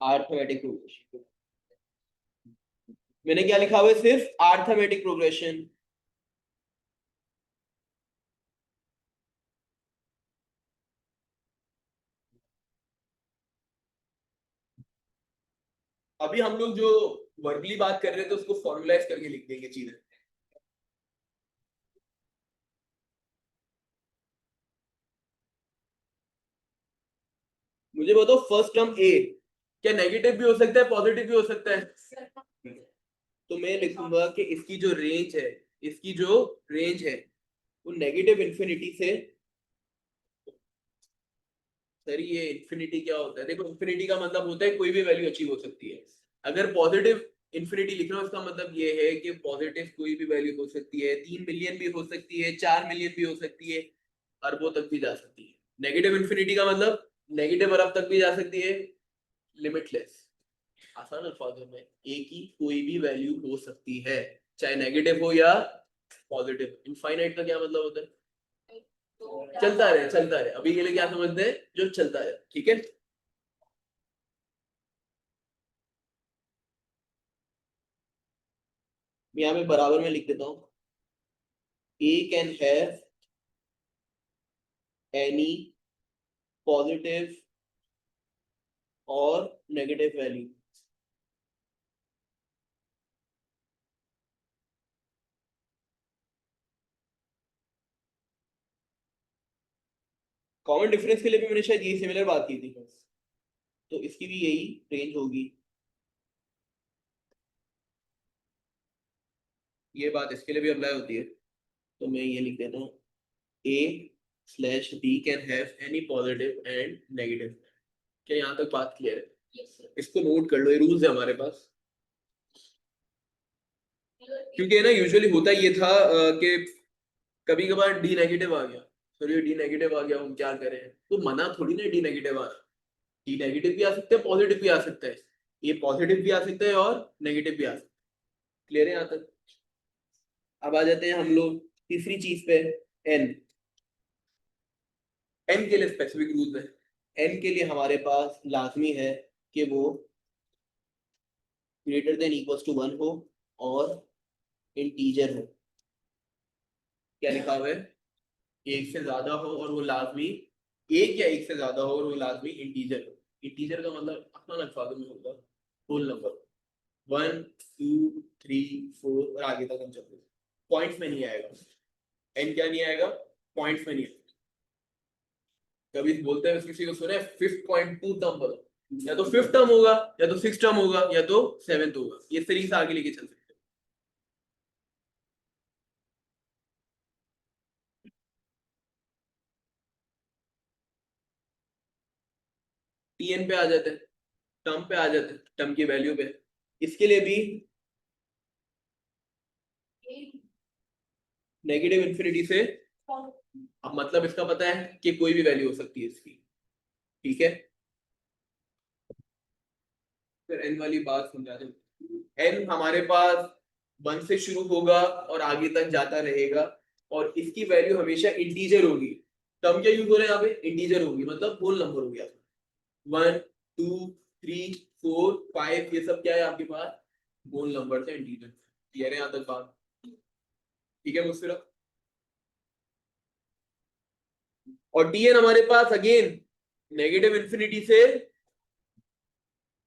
arithmetic progression. मैंने क्या लिखा हुआ है? सिर्फ अरिथमेटिक प्रोग्रेशन। अभी हम लोग जो वर्बली बात कर रहे थे उसको फॉर्मुलाइज करके लिख देंगे चीजें। मुझे बताओ फर्स्ट टर्म ए क्या नेगेटिव भी हो सकता है पॉजिटिव भी हो सकता है? तो मैं लिखूंगा कि इसकी जो रेंज है, इसकी जो रेंज है वो नेगेटिव इन्फिनिटी से, सर ये इन्फिनिटी क्या होता है? देखो इन्फिनिटी का मतलब होता है कोई भी वैल्यू अचीव हो सकती है। अगर पॉजिटिव इन्फिनिटी लिख रहा हूं इसका मतलब ये है कि पॉजिटिव कोई भी वैल्यू हो सकती है, 3 मिलियन भी हो सकती है, 4 मिलियन भी हो सकती है, अरबों तक भी जा सकती है। नेगेटिव इन्फिनिटी का मतलब नेगेटिव अरब तक भी जा सकती है, लिमिटलेस। आसान अल्फाजों में एक ही कोई भी वैल्यू हो सकती है, चाहे नेगेटिव हो या पॉजिटिव। इनफाइनाइट का क्या मतलब होता है? चलता रहे, चलता रहे। अभी के लिए क्या समझते हैं? जो चलता है, ठीक है? यहाँ पे बराबर में लिख देता हूँ, ए कैन हैव एनी पॉजिटिव और नेगेटिव वैल्यू। कॉमन डिफरेंस के लिए भी मैंने शायद यही सिमिलर बात की थी, तो इसकी भी यही रेंज होगी। ये बात इसके लिए भी अप्लाई होती है, तो मैं ये लिख देता हूँ, A slash B can have any positive and negative. क्या यहाँ तक बात क्लियर है? इसको नोट कर लो, ये रूल्स है हमारे पास। क्योंकि है ना यूजुअली होता ये था कि कभी कभार डी नेगेटिव आ गया, सर ये डी नेगेटिव आ गया हम क्या करें? तो मना थोड़ी ना डी नेगेटिव आ रहा, डी नेगेटिव भी आ सकता है पॉजिटिव भी आ सकता है, ये पॉजिटिव भी आ सकता है और नेगेटिव भी आ सकता है। क्लियर है यहाँ तक? अब आ जाते हैं हम लोग तीसरी चीज पे, एन। एन के लिए स्पेसिफिक रूल है। एन के लिए हमारे पास लाजमी है कि वो ग्रेटर देन इक्वल्स टू 1 हो और इंटीजर हो। क्या लिखा हुआ है? एक से ज्यादा हो और वो लाजमी, एक या एक से ज्यादा हो और वो लाजमी इंटीजर हो। इंटीजर का मतलब आसान अल्फाजों में होगा होल नंबर, 1 2 3 4 और आगे तक हम चलते हैं। पॉइंट्स में नहीं आएगा, एन क्या नहीं आएगा? पॉइंट्स में नहीं आएगा। कभी बोलते हैं किसी को सुने 5.2 टर्म बोलो, या तो फिफ्थ टर्म होगा या तो सिक्स टर्म होगा या तो सेवेंथ होगा, ये तरीके से आगे लेके चल सकते हैं। टीएन पे आ जाते हैं, टर्म पे आ जाते हैं, टर्म की वैल्यू पे। इसके लिए भी नेगेटिव इन्फिनिटी से, अब मतलब इसका पता है कि कोई भी वैल्यू हो सकती है इसकी, ठीक है? फिर एन वाली बात समझा दो। एन हमारे पास 1 से शुरू होगा और आगे तक जाता रहेगा और इसकी वैल्यू हमेशा इंटीजर होगी। टर्म क्या यूज हो रहा है यहाँ पे? इंटीजर होगी, मतलब होल नंबर हो गया। 1 2 3 4 5 ये सब क्या है आपके पास? होल नंबर है इंटीजर। क्लियर है यहाँ तक बात? ठीक है मुझसे। और टीएन हमारे पास अगेन नेगेटिव इन्फिनिटी से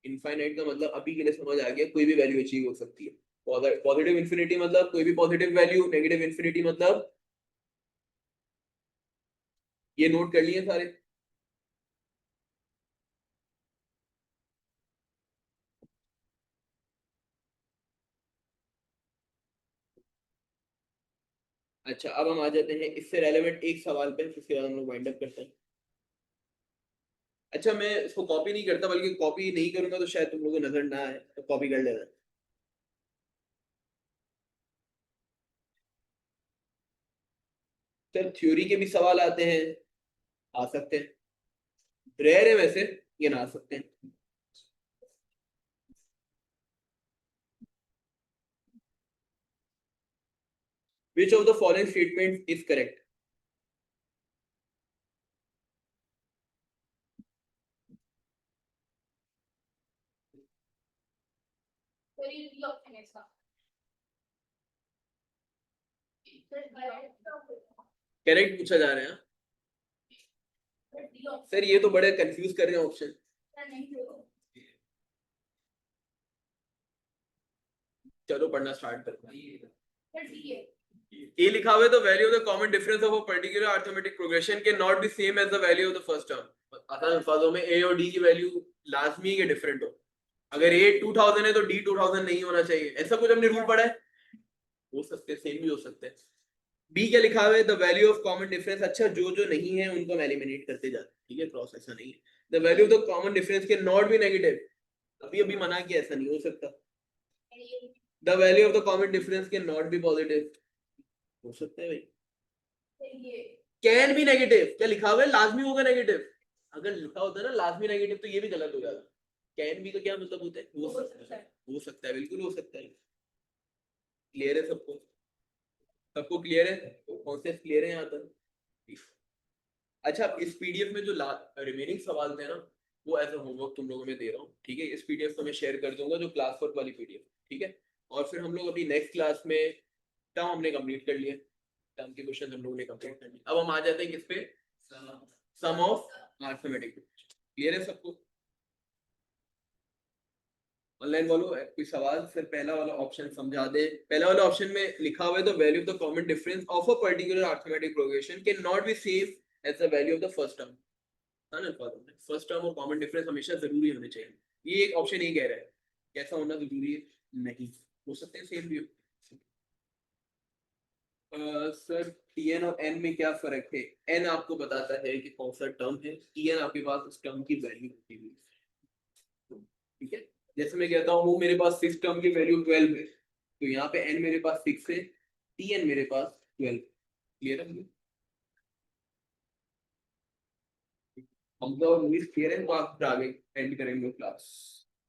इनफाइनाइट का मतलब अभी के लिए समझ आ गया, कोई भी वैल्यू अचीव हो सकती है। पॉजिटिव इन्फिनिटी मतलब कोई भी पॉजिटिव वैल्यू, नेगेटिव इन्फिनिटी मतलब ये नोट कर लिए सारे। अच्छा अब हम आ जाते हैं इससे रेलेवेंट एक सवाल पे, उसके बाद हम लोग वाइंड अप करते हैं। अच्छा मैं इसको कॉपी नहीं करता, बल्कि कॉपी नहीं करूंगा तो शायद तुम लोगों को नजर ना आए, तो कॉपी कर लेना। सर थ्योरी के भी सवाल आते हैं, आ सकते हैं, रेयर है वैसे, ये ना आ सकते हैं। Which of the following statement is correct? फिर ये डी ऑप्शन है इसका। फिर करेक्ट पूछा जा रहा है हाँ? डी ऑप्शन सर ये तो बड़े कंफ्यूज कर रहे हैं ऑप्शन। नहीं देखो। चलो पढ़ना स्टार्ट करते हैं। फिर डी है। ए लिखा हुआ है तो value of the common difference of a particular arithmetic progression के not be same as the value of the first term. आसान अल्फाजों में ए और डी की वैल्यू लाजमी है कि डिफरेंट हो। अगर ए 2000 है तो डी 2000 नहीं होना चाहिए, ऐसा कुछ हमने रूल पढ़ा है? हो सकते हैं, सेम भी हो सकते हैं। बी क्या लिखा हुआ है? The value of common difference. अच्छा जो जो नहीं है उनको हम एलिमिनेट करते जाते हैं, ठीक है, क्रॉस ऐसा नहीं है। The value of the common difference के नॉट बी नेगेटिव, अभी अभी मना किया, ऐसा नहीं हो सकता। The value of the common difference के नॉट बी पॉजिटिव, हो सकता है भाई। फिर ये कैन बी नेगेटिव, क्या लिखा हुआ है? लाजमी होगा नेगेटिव। अगर लिखा होता है ना लाजमी नेगेटिव तो ये भी गलत हो जाता। कैन बी का क्या मतलब होता है? हो सकता है, हो सकता है, बिल्कुल हो सकता है। क्लियर है सबको? सबको क्लियर है? कॉन्सेप्ट क्लियर है यहाँ तक? अच्छा इस पीडीएफ में जो रिमेनिंग सवाल थे ना, वो एज अ होमवर्क तुम लोगों में दे रहा हूँ, ठीक है? इस पीडीएफ को मैं शेयर कर दूंगा, जो क्लास वर्क वाली पीडीएफ, ठीक है? और फिर हम लोग अभी नेक्स्ट क्लास में टर्म हमने कंप्लीट कर लिया, टर्म के क्वेश्चन हम लोगों ने कंप्लीट कर लिए। अब हम आ जाते हैं किस पे? सम ऑफ अरिथमेटिक। क्लियर है सबको? ऑनलाइन वालों कोई सवाल? फिर पहला वाला ऑप्शन समझा दे। पहला वाला ऑप्शन में लिखा हुआ है the value of the common difference of a particular arithmetic progression can not be same as the value of the first term. है ना? फर्स्ट टर्म और कॉमन डिफरेंस हमेशा जरूरी होने चाहिए। ये एक ऑप्शन ही कह रहा है, कैसा होना जरूरी है? नहीं, हो सकते हैं सेम भी हो। सर टीएन और एन में क्या फर्क है? एन आपको बताता है कि कौन सा टर्म है, टीएन आपके पास उस टर्म की वैल्यू होती है, ठीक है? जैसे मैं कहता हूँ मेरे पास 6 टर्म की वैल्यू 12 है, तो यहाँ पे एन मेरे पास 6 है, टीएन मेरे पास 12। क्लियर है? हम तो क्लियर है, तो आप आगे एंड करेंगे क्लास।